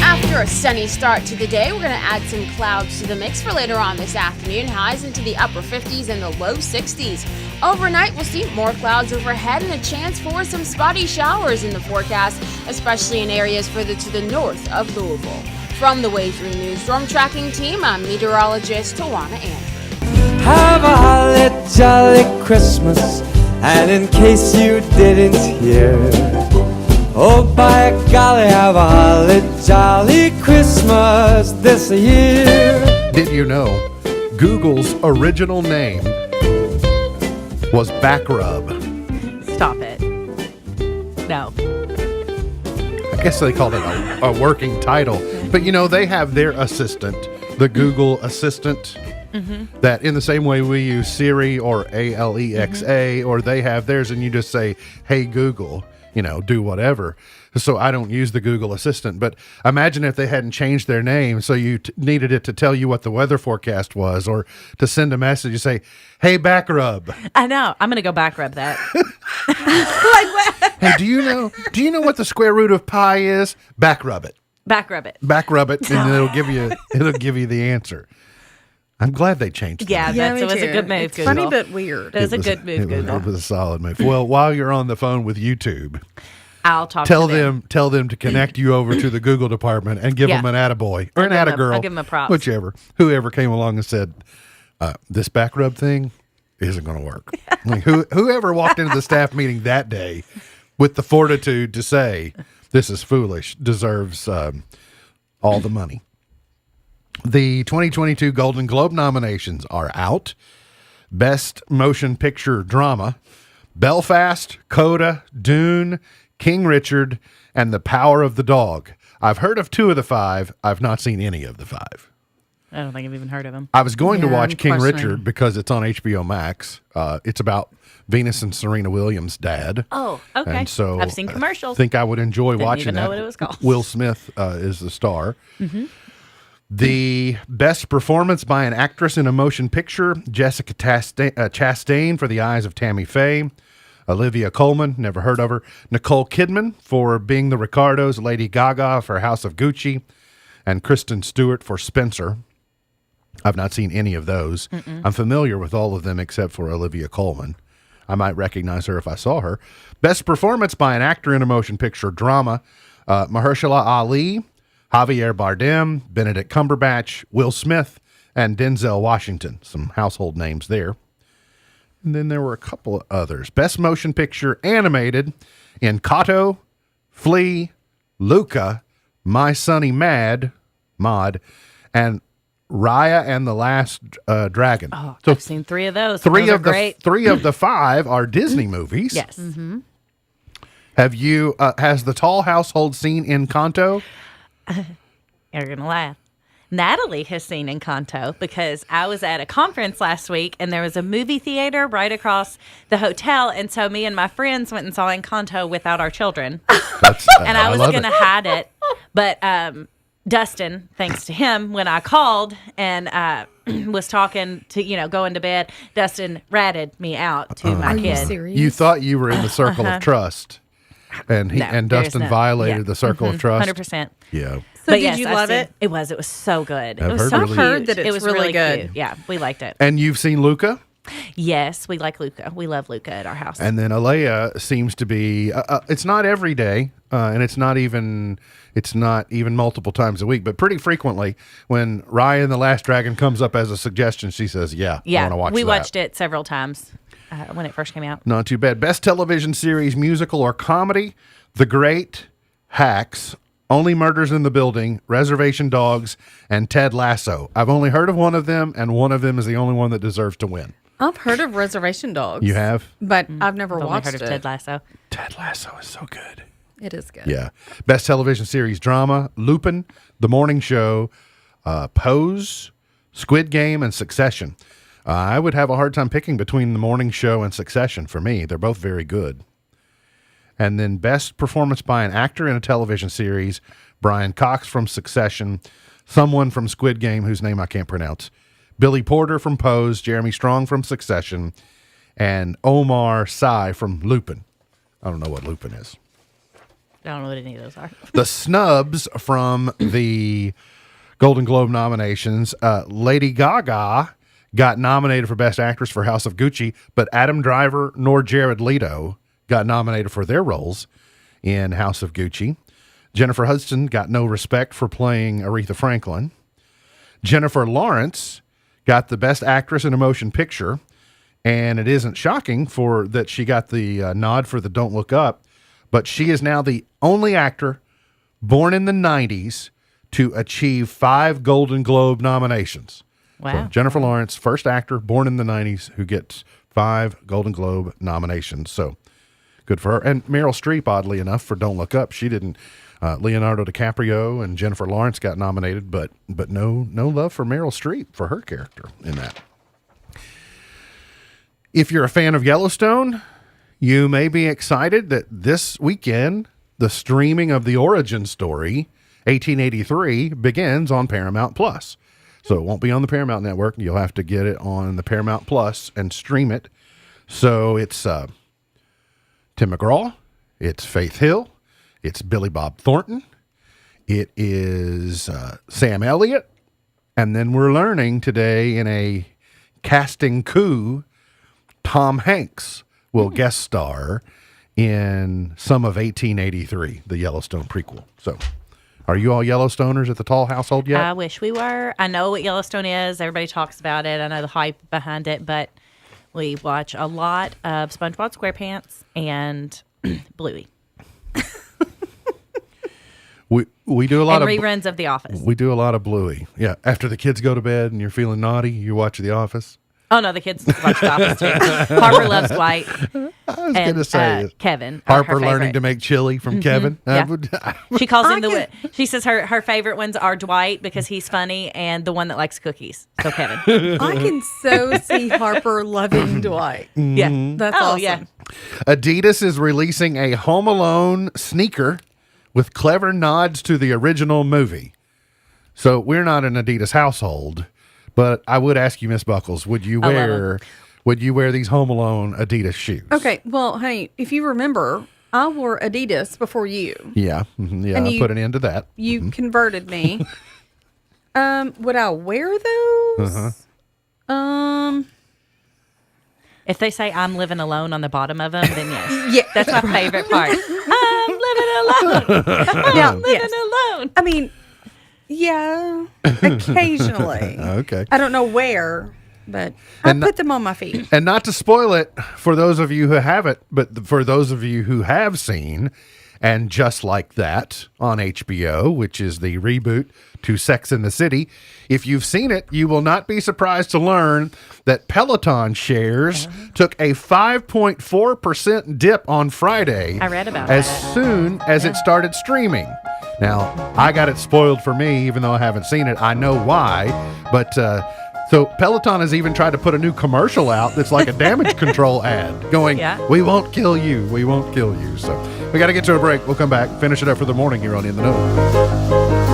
Speaker 24: After a sunny start to the day, we're going to add some clouds to the mix for later on this afternoon. Highs into the upper 50s and the low 60s. Overnight, we'll see more clouds overhead and a chance for some spotty showers in the forecast, especially in areas further to the north of Louisville. From the Wave 3 News Storm Tracking Team, I'm meteorologist Tawana Andrews.
Speaker 25: Have a holly jolly Christmas, and in case you didn't hear, oh, by golly, have a holly jolly Christmas this year.
Speaker 1: Did you know Google's original name was Backrub?
Speaker 3: Stop it. No.
Speaker 1: I guess they called it a working title. But, you know, they have their assistant, the Google Assistant, that in the same way we use Siri or Alexa, or they have theirs and you just say, hey, Google. You know, do whatever. So I don't use the Google Assistant. But imagine if they hadn't changed their name, so you needed it to tell you what the weather forecast was, or to send a message. You say, "Hey, Backrub."
Speaker 3: I know. I'm gonna go backrub that.
Speaker 1: Hey, do you know what the square root of pi is? Backrub it.
Speaker 3: Backrub it.
Speaker 1: Backrub it, and it'll give you the answer. I'm glad they changed it.
Speaker 3: Yeah, it was a good move.
Speaker 14: It's funny but weird.
Speaker 3: It was a good move, Google.
Speaker 1: It was a solid move. Well, while you're on the phone with YouTube,
Speaker 3: I'll talk
Speaker 1: tell
Speaker 3: to them.
Speaker 1: Tell them to connect you over to the Google department and give them an attaboy or an attagirl.
Speaker 3: I'll give them a props.
Speaker 1: Whichever. Whoever came along and said, This back rub thing isn't going to work. Like whoever walked into the staff meeting that day with the fortitude to say, this is foolish, deserves all the money. The 2022 Golden Globe nominations are out. Best Motion Picture Drama, Belfast, Coda, Dune, King Richard, and The Power of the Dog. I've heard of 2 of the 5. I've not seen any of the 5.
Speaker 3: I don't think I've even heard of him.
Speaker 1: I was going to watch
Speaker 3: I'm
Speaker 1: King
Speaker 3: questioning.
Speaker 1: Richard because it's on HBO Max. It's about Venus and Serena Williams' dad.
Speaker 3: Oh, okay.
Speaker 1: And so
Speaker 3: I've seen commercials.
Speaker 1: I think I would enjoy
Speaker 3: Didn't
Speaker 1: watching
Speaker 3: even
Speaker 1: that.
Speaker 3: know what it was called.
Speaker 1: Will Smith is the star.
Speaker 3: Mm-hmm.
Speaker 1: The best performance by an actress in a motion picture, Jessica Chastain for The Eyes of Tammy Faye, Olivia Colman, never heard of her, Nicole Kidman for Being the Ricardos, Lady Gaga for House of Gucci, and Kristen Stewart for Spencer. I've not seen any of those.
Speaker 2: Mm-mm.
Speaker 1: I'm familiar with all of them except for Olivia Colman. I might recognize her if I saw her. Best performance by an actor in a motion picture drama, Mahershala Ali, Javier Bardem, Benedict Cumberbatch, Will Smith, and Denzel Washington. Some household names there. And then there were a couple of others. Best motion picture animated in Encanto, Flea, Luca, My Sonny Maud, and Raya and the Last Dragon.
Speaker 3: Oh,
Speaker 1: So
Speaker 3: I've seen 3 of those.
Speaker 1: three
Speaker 3: Those are
Speaker 1: of the
Speaker 3: great.
Speaker 1: 3 of the 5 are Disney movies.
Speaker 3: Yes. Mm-hmm.
Speaker 1: Have you? Has the tall household seen Encanto?
Speaker 3: You're going to laugh. Natalie has seen Encanto because I was at a conference last week and there was a movie theater right across the hotel. And so me and my friends went and saw Encanto without our children. And I was going to hide it. But Dustin, thanks to him, when I called and was talking to, going to bed, Dustin ratted me out to my kid.
Speaker 1: You thought you were in the circle
Speaker 3: Uh-huh.
Speaker 1: of trust, and
Speaker 3: No,
Speaker 1: and
Speaker 3: there's
Speaker 1: Dustin
Speaker 3: no-
Speaker 1: violated
Speaker 3: yeah.
Speaker 1: the circle of
Speaker 3: Mhm,
Speaker 1: trust.
Speaker 3: 100%.
Speaker 1: Yeah.
Speaker 14: So did you love it?
Speaker 3: It was. It was so good.
Speaker 1: I've
Speaker 3: It was
Speaker 1: heard
Speaker 3: so
Speaker 1: really-
Speaker 3: cute.
Speaker 1: I've
Speaker 14: heard that
Speaker 3: it
Speaker 14: it's
Speaker 3: was
Speaker 14: really good.
Speaker 3: cute. Yeah, we liked it.
Speaker 1: And you've seen Luca,
Speaker 3: Yes, we like Luca. We love Luca at our house.
Speaker 1: and then Alea seems to be. It's not every day, and it's not even multiple times a week, but pretty frequently when Raya and the Last Dragon comes up as a suggestion, she says, "Yeah, I
Speaker 3: yeah,
Speaker 1: want to watch
Speaker 3: we
Speaker 1: that."
Speaker 3: watched it several times when it first came out.
Speaker 1: Not too bad. Best television series, musical or comedy: The Great, Hacks, Only Murders in the Building, Reservation Dogs, and Ted Lasso. I've only heard of one of them, and one of them is the only one that deserves to win.
Speaker 14: I've heard of Reservation Dogs.
Speaker 1: You have?
Speaker 14: But I've never
Speaker 3: I've only
Speaker 14: watched
Speaker 3: heard of
Speaker 14: it.
Speaker 3: Ted Lasso.
Speaker 1: Ted Lasso is so good.
Speaker 14: It is good.
Speaker 1: Yeah. Best television series drama: Lupin, The Morning Show, Pose, Squid Game, and Succession. I would have a hard time picking between The Morning Show and Succession for me. They're both very good. And then best performance by an actor in a television series: Brian Cox from Succession, someone from Squid Game whose name I can't pronounce, Billy Porter from Pose, Jeremy Strong from Succession, and Omar Sy from Lupin. I don't know what Lupin is.
Speaker 3: I don't know what any of those are.
Speaker 1: The snubs from the Golden Globe nominations: Lady Gaga got nominated for Best Actress for House of Gucci, but Adam Driver nor Jared Leto got nominated for their roles in House of Gucci. Jennifer Hudson got no respect for playing Aretha Franklin. Jennifer Lawrence got the Best Actress in a Motion Picture, and it isn't shocking that she got the nod for the Don't Look Up, but she is now the only actor born in the 90s to achieve 5 Golden Globe nominations.
Speaker 3: Wow.
Speaker 1: So Jennifer Lawrence, first actor born in the 90s who gets 5 Golden Globe nominations. So good for her. And Meryl Streep, oddly enough, for Don't Look Up. She didn't. Leonardo DiCaprio and Jennifer Lawrence got nominated, but no love for Meryl Streep for her character in that. If you're a fan of Yellowstone, you may be excited that this weekend, the streaming of the origin story, 1883, begins on Paramount Plus. So it won't be on the Paramount Network. You'll have to get it on the Paramount Plus and stream it. So it's Tim McGraw, it's Faith Hill, it's Billy Bob Thornton, it is Sam Elliott, and then we're learning today in a casting coup, Tom Hanks will guest star in some of 1883, the Yellowstone prequel. So Are you all Yellowstoners at the Tall household yet?
Speaker 3: I wish we were. I know what Yellowstone is. Everybody talks about it. I know the hype behind it, but we watch a lot of SpongeBob SquarePants and Bluey.
Speaker 1: We do a lot
Speaker 3: and
Speaker 1: of
Speaker 3: reruns of The Office.
Speaker 1: We do a lot of Bluey. Yeah, after the kids go to bed and you're feeling naughty, you watch The Office.
Speaker 3: Oh no, the kids watch The Office too. Harper loves Dwight.
Speaker 1: I was going to say
Speaker 3: Kevin.
Speaker 1: Harper
Speaker 3: her
Speaker 1: learning to make chili from Kevin.
Speaker 3: Yeah. She calls him she says her favorite ones are Dwight because he's funny and the one that likes cookies. So Kevin.
Speaker 14: I can so see Harper loving Dwight.
Speaker 3: Yeah.
Speaker 14: That's awesome.
Speaker 3: Yeah.
Speaker 1: Adidas is releasing a Home Alone sneaker with clever nods to the original movie. So we're not an Adidas household, but I would ask you, Miss Buckles, would you wear these Home Alone Adidas shoes?
Speaker 14: Okay, well, honey, if you remember, I wore Adidas before you.
Speaker 1: Yeah, yeah,
Speaker 14: And
Speaker 1: I
Speaker 14: you-
Speaker 1: put an end to that.
Speaker 14: You converted me. Would I wear those?
Speaker 3: If they say I'm living alone on the bottom of them, then yes.
Speaker 14: Yeah.
Speaker 3: That's my favorite part. I'm living alone.
Speaker 14: Now,
Speaker 3: I'm living alone.
Speaker 14: I mean, yeah, occasionally.
Speaker 1: Okay.
Speaker 14: I don't know where, but I
Speaker 1: And
Speaker 14: put them on my feet.
Speaker 1: And not to spoil it for those of you who haven't, but for those of you who have seen, and Just Like That on HBO, which is the reboot to Sex and the City, if you've seen it, you will not be surprised to learn that Peloton shares took a 5.4% dip on Friday.
Speaker 3: I read about
Speaker 1: as
Speaker 3: that.
Speaker 1: soon as it started streaming. Now, I got it spoiled for me, even though I haven't seen it. I know why, but so Peloton has even tried to put a new commercial out that's like a damage control ad going, we won't kill you, we won't kill you. So we got to get to a break. We'll come back, finish it up for the morning here on In the Know.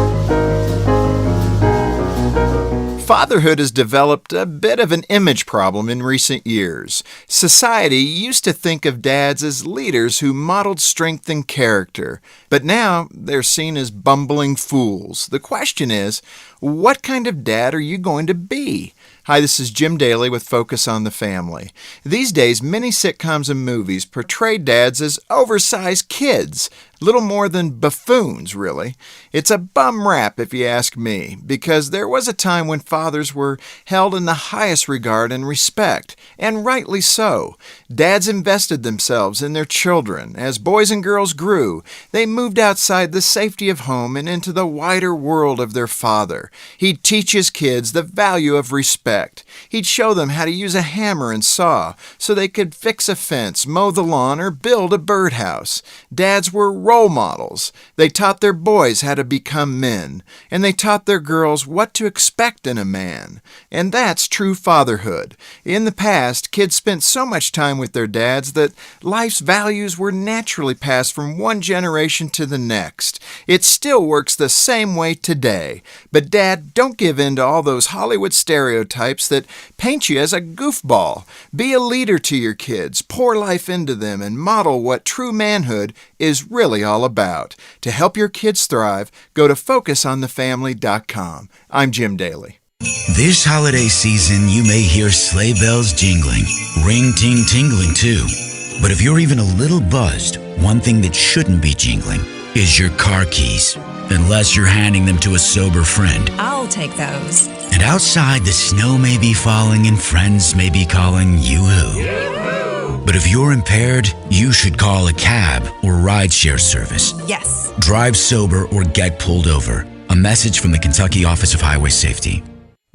Speaker 2: Fatherhood has developed a bit of an image problem in recent years. Society used to think of dads as leaders who modeled strength and character, but now they're seen as bumbling fools. The question is, what kind of dad are you going to be? Hi, this is Jim Daly with Focus on the Family. These days, many sitcoms and movies portray dads as oversized kids, little more than buffoons, really. It's a bum rap, if you ask me, because there was a time when fathers were held in the highest regard and respect, and rightly so. Dads invested themselves in their children. As boys and girls grew, they moved outside the safety of home and into the wider world of their father. He'd teach his kids the value of respect. He'd show them how to use a hammer and saw so they could fix a fence, mow the lawn, or build a birdhouse. Dads were role models. They taught their boys how to become men, and they taught their girls what to expect in a man. And that's true fatherhood. In the past, kids spent so much time with their dads that life's values were naturally passed from one generation to the next. It still works the same way today. But Dad, don't give in to all those Hollywood stereotypes that paint you as a goofball. Be a leader to your kids, pour life into them, and model what true manhood is really all about. To help your kids thrive, go to FocusOnTheFamily.com. I'm Jim Daly.
Speaker 4: This holiday season, you may hear sleigh bells jingling, ring-ting tingling too. But if you're even a little buzzed, one thing that shouldn't be jingling is your car keys. Unless you're handing them to a sober friend.
Speaker 5: I'll take those.
Speaker 4: And outside, the snow may be falling and friends may be calling yoo-hoo. But if you're impaired, you should call a cab or rideshare service.
Speaker 5: Yes.
Speaker 4: Drive sober or get pulled over. A message from the Kentucky Office of Highway Safety.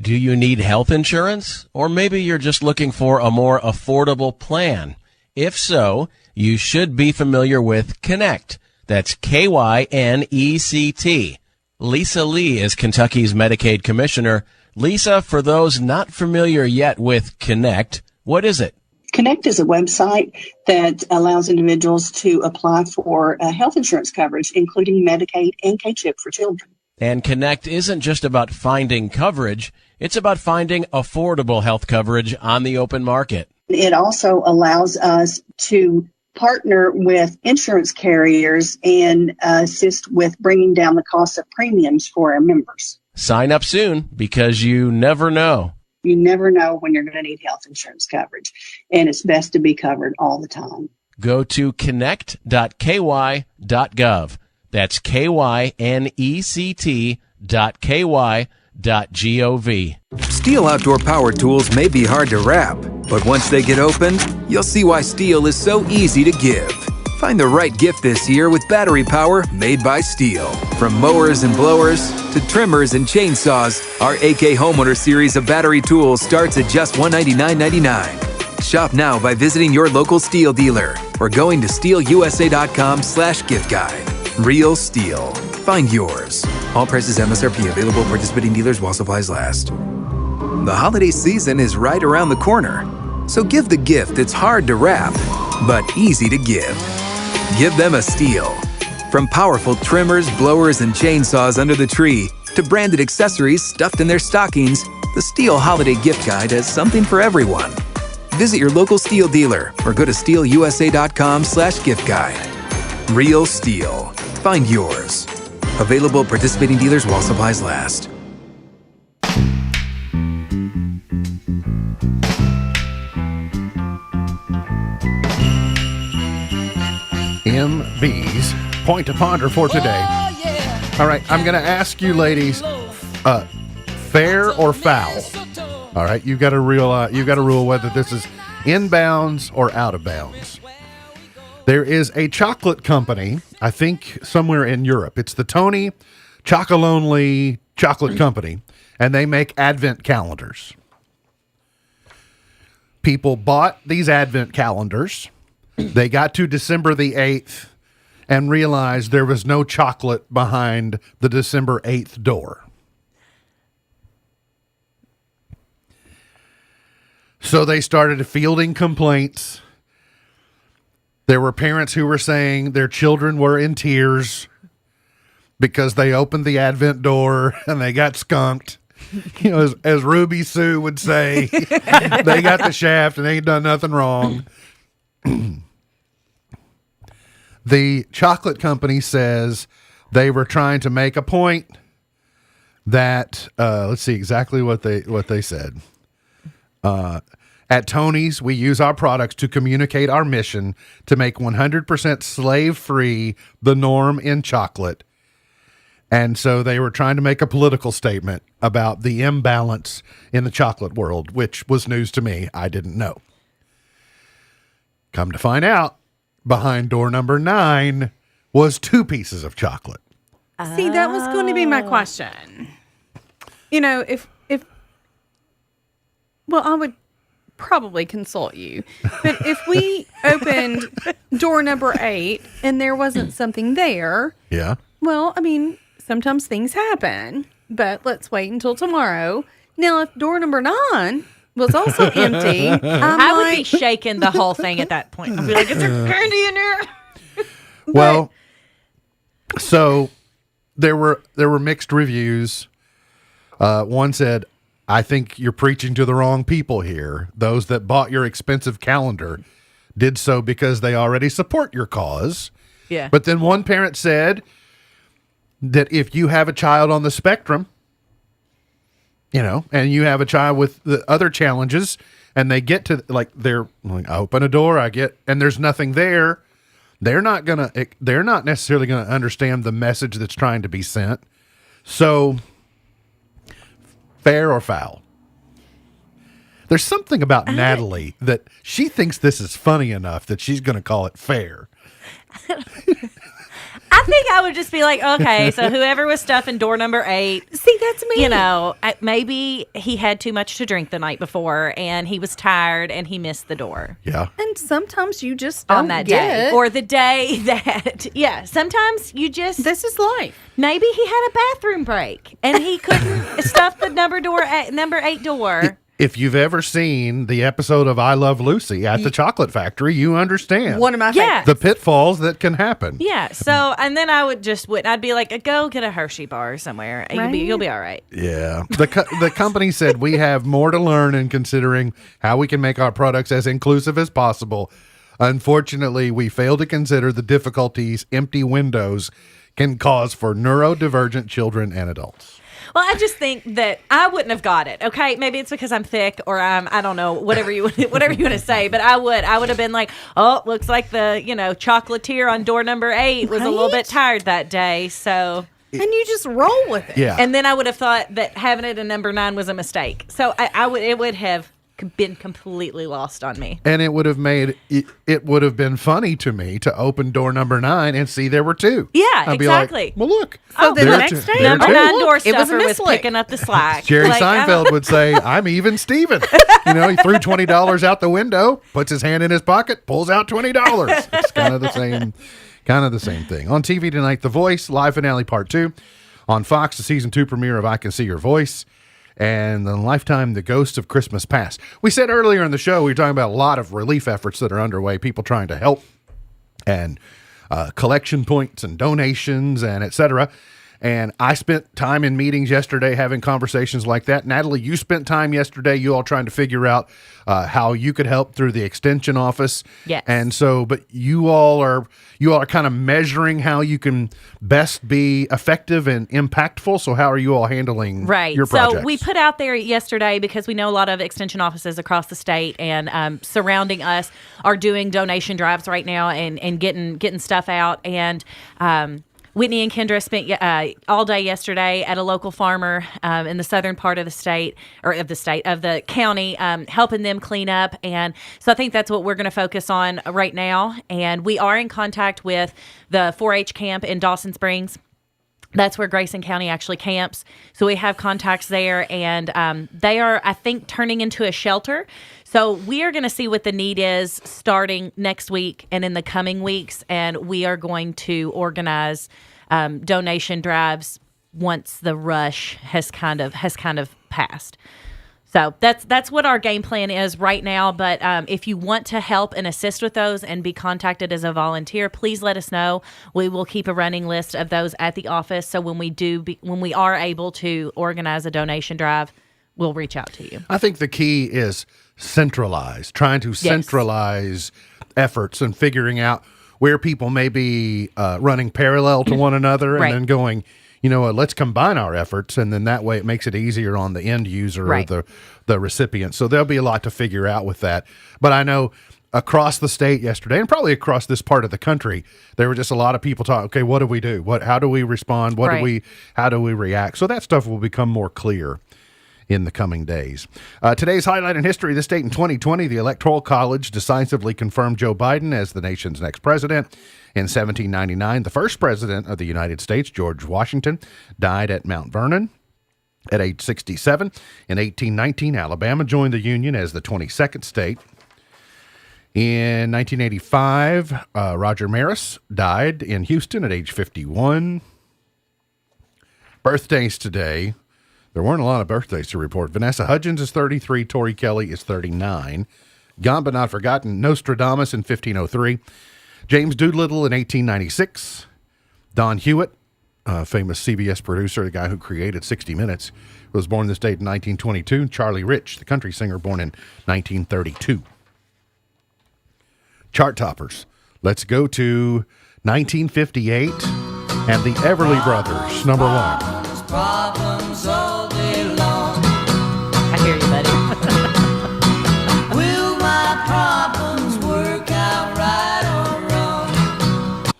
Speaker 20: Do you need health insurance? Or maybe you're just looking for a more affordable plan. If so, you should be familiar with Connect. That's KYNECT. Lisa Lee is Kentucky's Medicaid Commissioner. Lisa, for those not familiar yet with Connect, what is it?
Speaker 21: Connect is a website that allows individuals to apply for health insurance coverage, including Medicaid and K-CHIP for children.
Speaker 20: And Connect isn't just about finding coverage, it's about finding affordable health coverage on the open market.
Speaker 21: It also allows us to partner with insurance carriers and assist with bringing down the cost of premiums for our members.
Speaker 20: Sign up soon because you never know.
Speaker 21: You never know when you're going to need health insurance coverage, and it's best to be covered all the time.
Speaker 20: Go to connect.ky.gov. That's KYNECT.KY.gov.
Speaker 5: Steel outdoor power tools may be hard to wrap, but once they get opened, you'll see why Steel is so easy to give. Find the right gift this year with battery power made by Steel. From mowers and blowers to trimmers and chainsaws, our AK Homeowner series of battery tools starts at just $199.99. Shop now by visiting your local Steel dealer or going to steelusa.com/gift guide. Real Steel. Find yours. All prices MSRP. Available at participating dealers while supplies last. The holiday season is right around the corner, so give the gift that's hard to wrap, but easy to give. Give them a Steel. From powerful trimmers, blowers, and chainsaws under the tree to branded accessories stuffed in their stockings, the Steel Holiday Gift Guide has something for everyone. Visit your local Steel dealer or go to steelusa.com/gift guide. Real Steel. Find yours. Available at participating dealers while supplies last.
Speaker 1: MB's Point to Ponder for today. All right, I'm going to ask you ladies, fair or foul? All right, you got to rule whether this is in bounds or out of bounds. There is a chocolate company, I think somewhere in Europe. It's the Tony Chocolonely Chocolate Company, and they make advent calendars. People bought these advent calendars. They got to December the 8th and realized there was no chocolate behind the December 8th door. So they started fielding complaints. There were parents who were saying their children were in tears because they opened the Advent door and they got skunked. You know, as Ruby Sue would say, they got the shaft and they ain't done nothing wrong. The chocolate company says they were trying to make a point that, let's see exactly what they said. At Tony's, we use our products to communicate our mission to make 100% slave-free the norm in chocolate. And so they were trying to make a political statement about the imbalance in the chocolate world, which was news to me. I didn't know. Come to find out, behind door number 9 was 2 pieces of chocolate.
Speaker 14: See, that was going to be my question. You know, if well, I would probably consult you. But if we opened door number 8 and there wasn't something there,
Speaker 1: yeah.
Speaker 14: Well, I mean, sometimes things happen, but let's wait until tomorrow. Now, if door number 9 was also empty,
Speaker 3: I would be shaking the whole thing at that point. I'd be like, is there candy in here?
Speaker 1: Well, so there were mixed reviews. One said, I think you're preaching to the wrong people here. Those that bought your expensive calendar did so because they already support your cause.
Speaker 3: Yeah.
Speaker 1: But then one parent said that if you have a child on the spectrum, you know, and you have a child with the other challenges and they get to they're like, I open a door, and there's nothing there. They're not necessarily going to understand the message that's trying to be sent. So, fair or foul? There's something about Natalie that she thinks this is funny enough that she's going to call it fair.
Speaker 3: I think I would just be like, okay, so whoever was stuffing door number 8.
Speaker 14: See, that's me.
Speaker 3: You know, maybe he had too much to drink the night before and he was tired and he missed the door.
Speaker 1: Yeah.
Speaker 14: And sometimes you just
Speaker 3: on
Speaker 14: don't
Speaker 3: that
Speaker 14: get
Speaker 3: day.
Speaker 14: it.
Speaker 3: Or the day that, yeah, sometimes you just.
Speaker 14: This is life.
Speaker 3: Maybe he had a bathroom break and he couldn't stuff the number 8 door.
Speaker 1: If you've ever seen the episode of I Love Lucy at the chocolate factory, you understand.
Speaker 14: One of my favorites.
Speaker 1: The pitfalls that can happen.
Speaker 3: Yeah. So, and then I would just I'd be like, go get a Hershey bar somewhere.
Speaker 14: Right?
Speaker 3: You'll be all right.
Speaker 1: Yeah. The company said we have more to learn in considering how we can make our products as inclusive as possible. Unfortunately, we fail to consider the difficulties empty windows can cause for neurodivergent children and adults.
Speaker 3: Well, I just think that I wouldn't have got it. Okay, maybe it's because I'm thick, or I don't know, whatever you want to say. But I would have been like, oh, looks like the chocolatier on door number 8 was a little bit tired that day, so.
Speaker 14: And you just roll with it.
Speaker 1: Yeah.
Speaker 3: And then I would have thought that having it in number 9 was a mistake. So it would have been completely lost on me.
Speaker 1: And it would have made it would have been funny to me to open door number 9 and see there were 2.
Speaker 3: Yeah,
Speaker 1: I'd
Speaker 3: exactly.
Speaker 1: Be like, well, look.
Speaker 14: So then the next day,
Speaker 3: number 9 door
Speaker 14: it was a
Speaker 3: stuffer was
Speaker 14: mislick.
Speaker 3: picking up the slack.
Speaker 1: Jerry Seinfeld would say, "I'm even Steven." He threw $20 out the window, puts his hand in his pocket, pulls out $20. It's kind of the same thing. On TV tonight, The Voice live finale part 2. On Fox, the season 2 premiere of I Can See Your Voice. And then Lifetime, The Ghosts of Christmas Past. We said earlier in the show, we were talking about a lot of relief efforts that are underway, people trying to help, and collection points and donations and et cetera. And I spent time in meetings yesterday having conversations like that. Natalie, you spent time yesterday, you all trying to figure out how you could help through the extension office.
Speaker 3: Yes.
Speaker 1: And so, but you all are kind of measuring how you can best be effective and impactful. So how are you all handling your projects?
Speaker 3: So we put out there yesterday, because we know a lot of extension offices across the state and surrounding us are doing donation drives right now and getting stuff out. And Whitney and Kendra spent all day yesterday at a local farmer in the southern part of the state, or of the county, helping them clean up. And so I think that's what we're going to focus on right now. And we are in contact with the 4-H camp in Dawson Springs. That's where Grayson County actually camps. So we have contacts there, and they are, I think, turning into a shelter. So we are going to see what the need is starting next week and in the coming weeks, and we are going to organize donation drives once the rush has kind of passed. So that's what our game plan is right now. But if you want to help and assist with those and be contacted as a volunteer, please let us know. We will keep a running list of those at the office. So when we are able to organize a donation drive, we'll reach out to you.
Speaker 1: I think the key is trying to centralize efforts and figuring out where people may be running parallel to one another, and then going, let's combine our efforts, and then that way it makes it easier on the end user or the recipient. So there'll be a lot to figure out with that. But I know across the state yesterday, and probably across this part of the country, there were just a lot of people talking, okay, what do we do? How do we respond? How do we react? So that stuff will become more clear in the coming days. Today's highlight in history: this date in 2020, the Electoral College decisively confirmed Joe Biden as the nation's next president. In 1799, the first president of the United States, George Washington, died at Mount Vernon at age 67. In 1819, Alabama joined the Union as the 22nd state. In 1985, Roger Maris died in Houston at age 51. Birthdays today. There weren't a lot of birthdays to report. Vanessa Hudgens is 33. Tori Kelly is 39. Gone but not forgotten, Nostradamus in 1503. James Doolittle in 1896. Don Hewitt, famous CBS producer, the guy who created 60 Minutes, was born this date in 1922. Charlie Rich, the country singer, born in 1932. Chart toppers. Let's go to 1958 and the Everly Brothers, number 1.
Speaker 6: Problems all day long.
Speaker 3: I hear you, buddy.
Speaker 6: Will my problems work out right or wrong?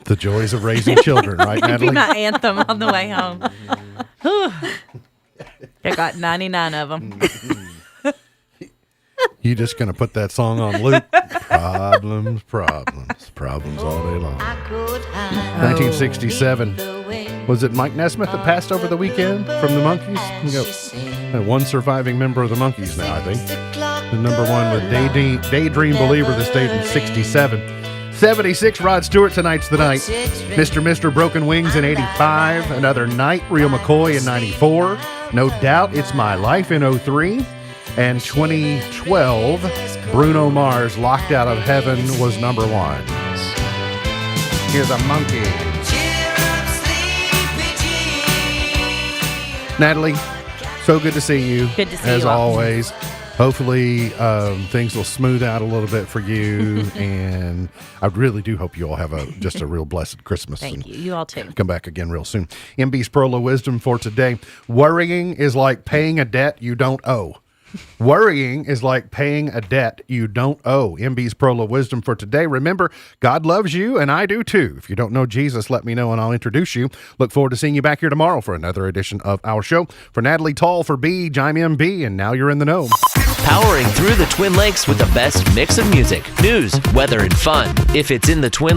Speaker 1: The joys of raising children, right, Natalie?
Speaker 3: My anthem on the way home. I got 99 of them.
Speaker 1: You just going to put that song on loop? Problems all day long. 1967. Was it Mike Nesmith that passed over the weekend from the Monkees? We got one surviving member of the Monkees now, I think. The number 1 with Daydream Believer, this date in 67. 76, Rod Stewart, Tonight's the Night. Mr. Broken Wings in 85. Another Night, Real McCoy in 94. No Doubt, It's My Life in 03. And 2012, Bruno Mars, Locked Out of Heaven was number 1. Here's a monkey. Natalie, so good to see you.
Speaker 3: Good to see
Speaker 1: as
Speaker 3: you all.
Speaker 1: always. Hopefully, things will smooth out a little bit for you, and I really do hope you all have just a real blessed Christmas.
Speaker 3: Thank you. You all too.
Speaker 1: Come back again real soon. MB's Pearl of Wisdom for today. Worrying is like paying a debt you don't owe. Worrying is like paying a debt you don't owe. MB's Pearl of Wisdom for today. Remember, God loves you, and I do too. If you don't know Jesus, let me know, and I'll introduce you. Look forward to seeing you back here tomorrow for another edition of our show. For Natalie Tall, for Beej, I'm MB, and now you're in the know.
Speaker 8: Powering through the Twin Lakes with the best mix of music, news, weather, and fun. If it's in the Twin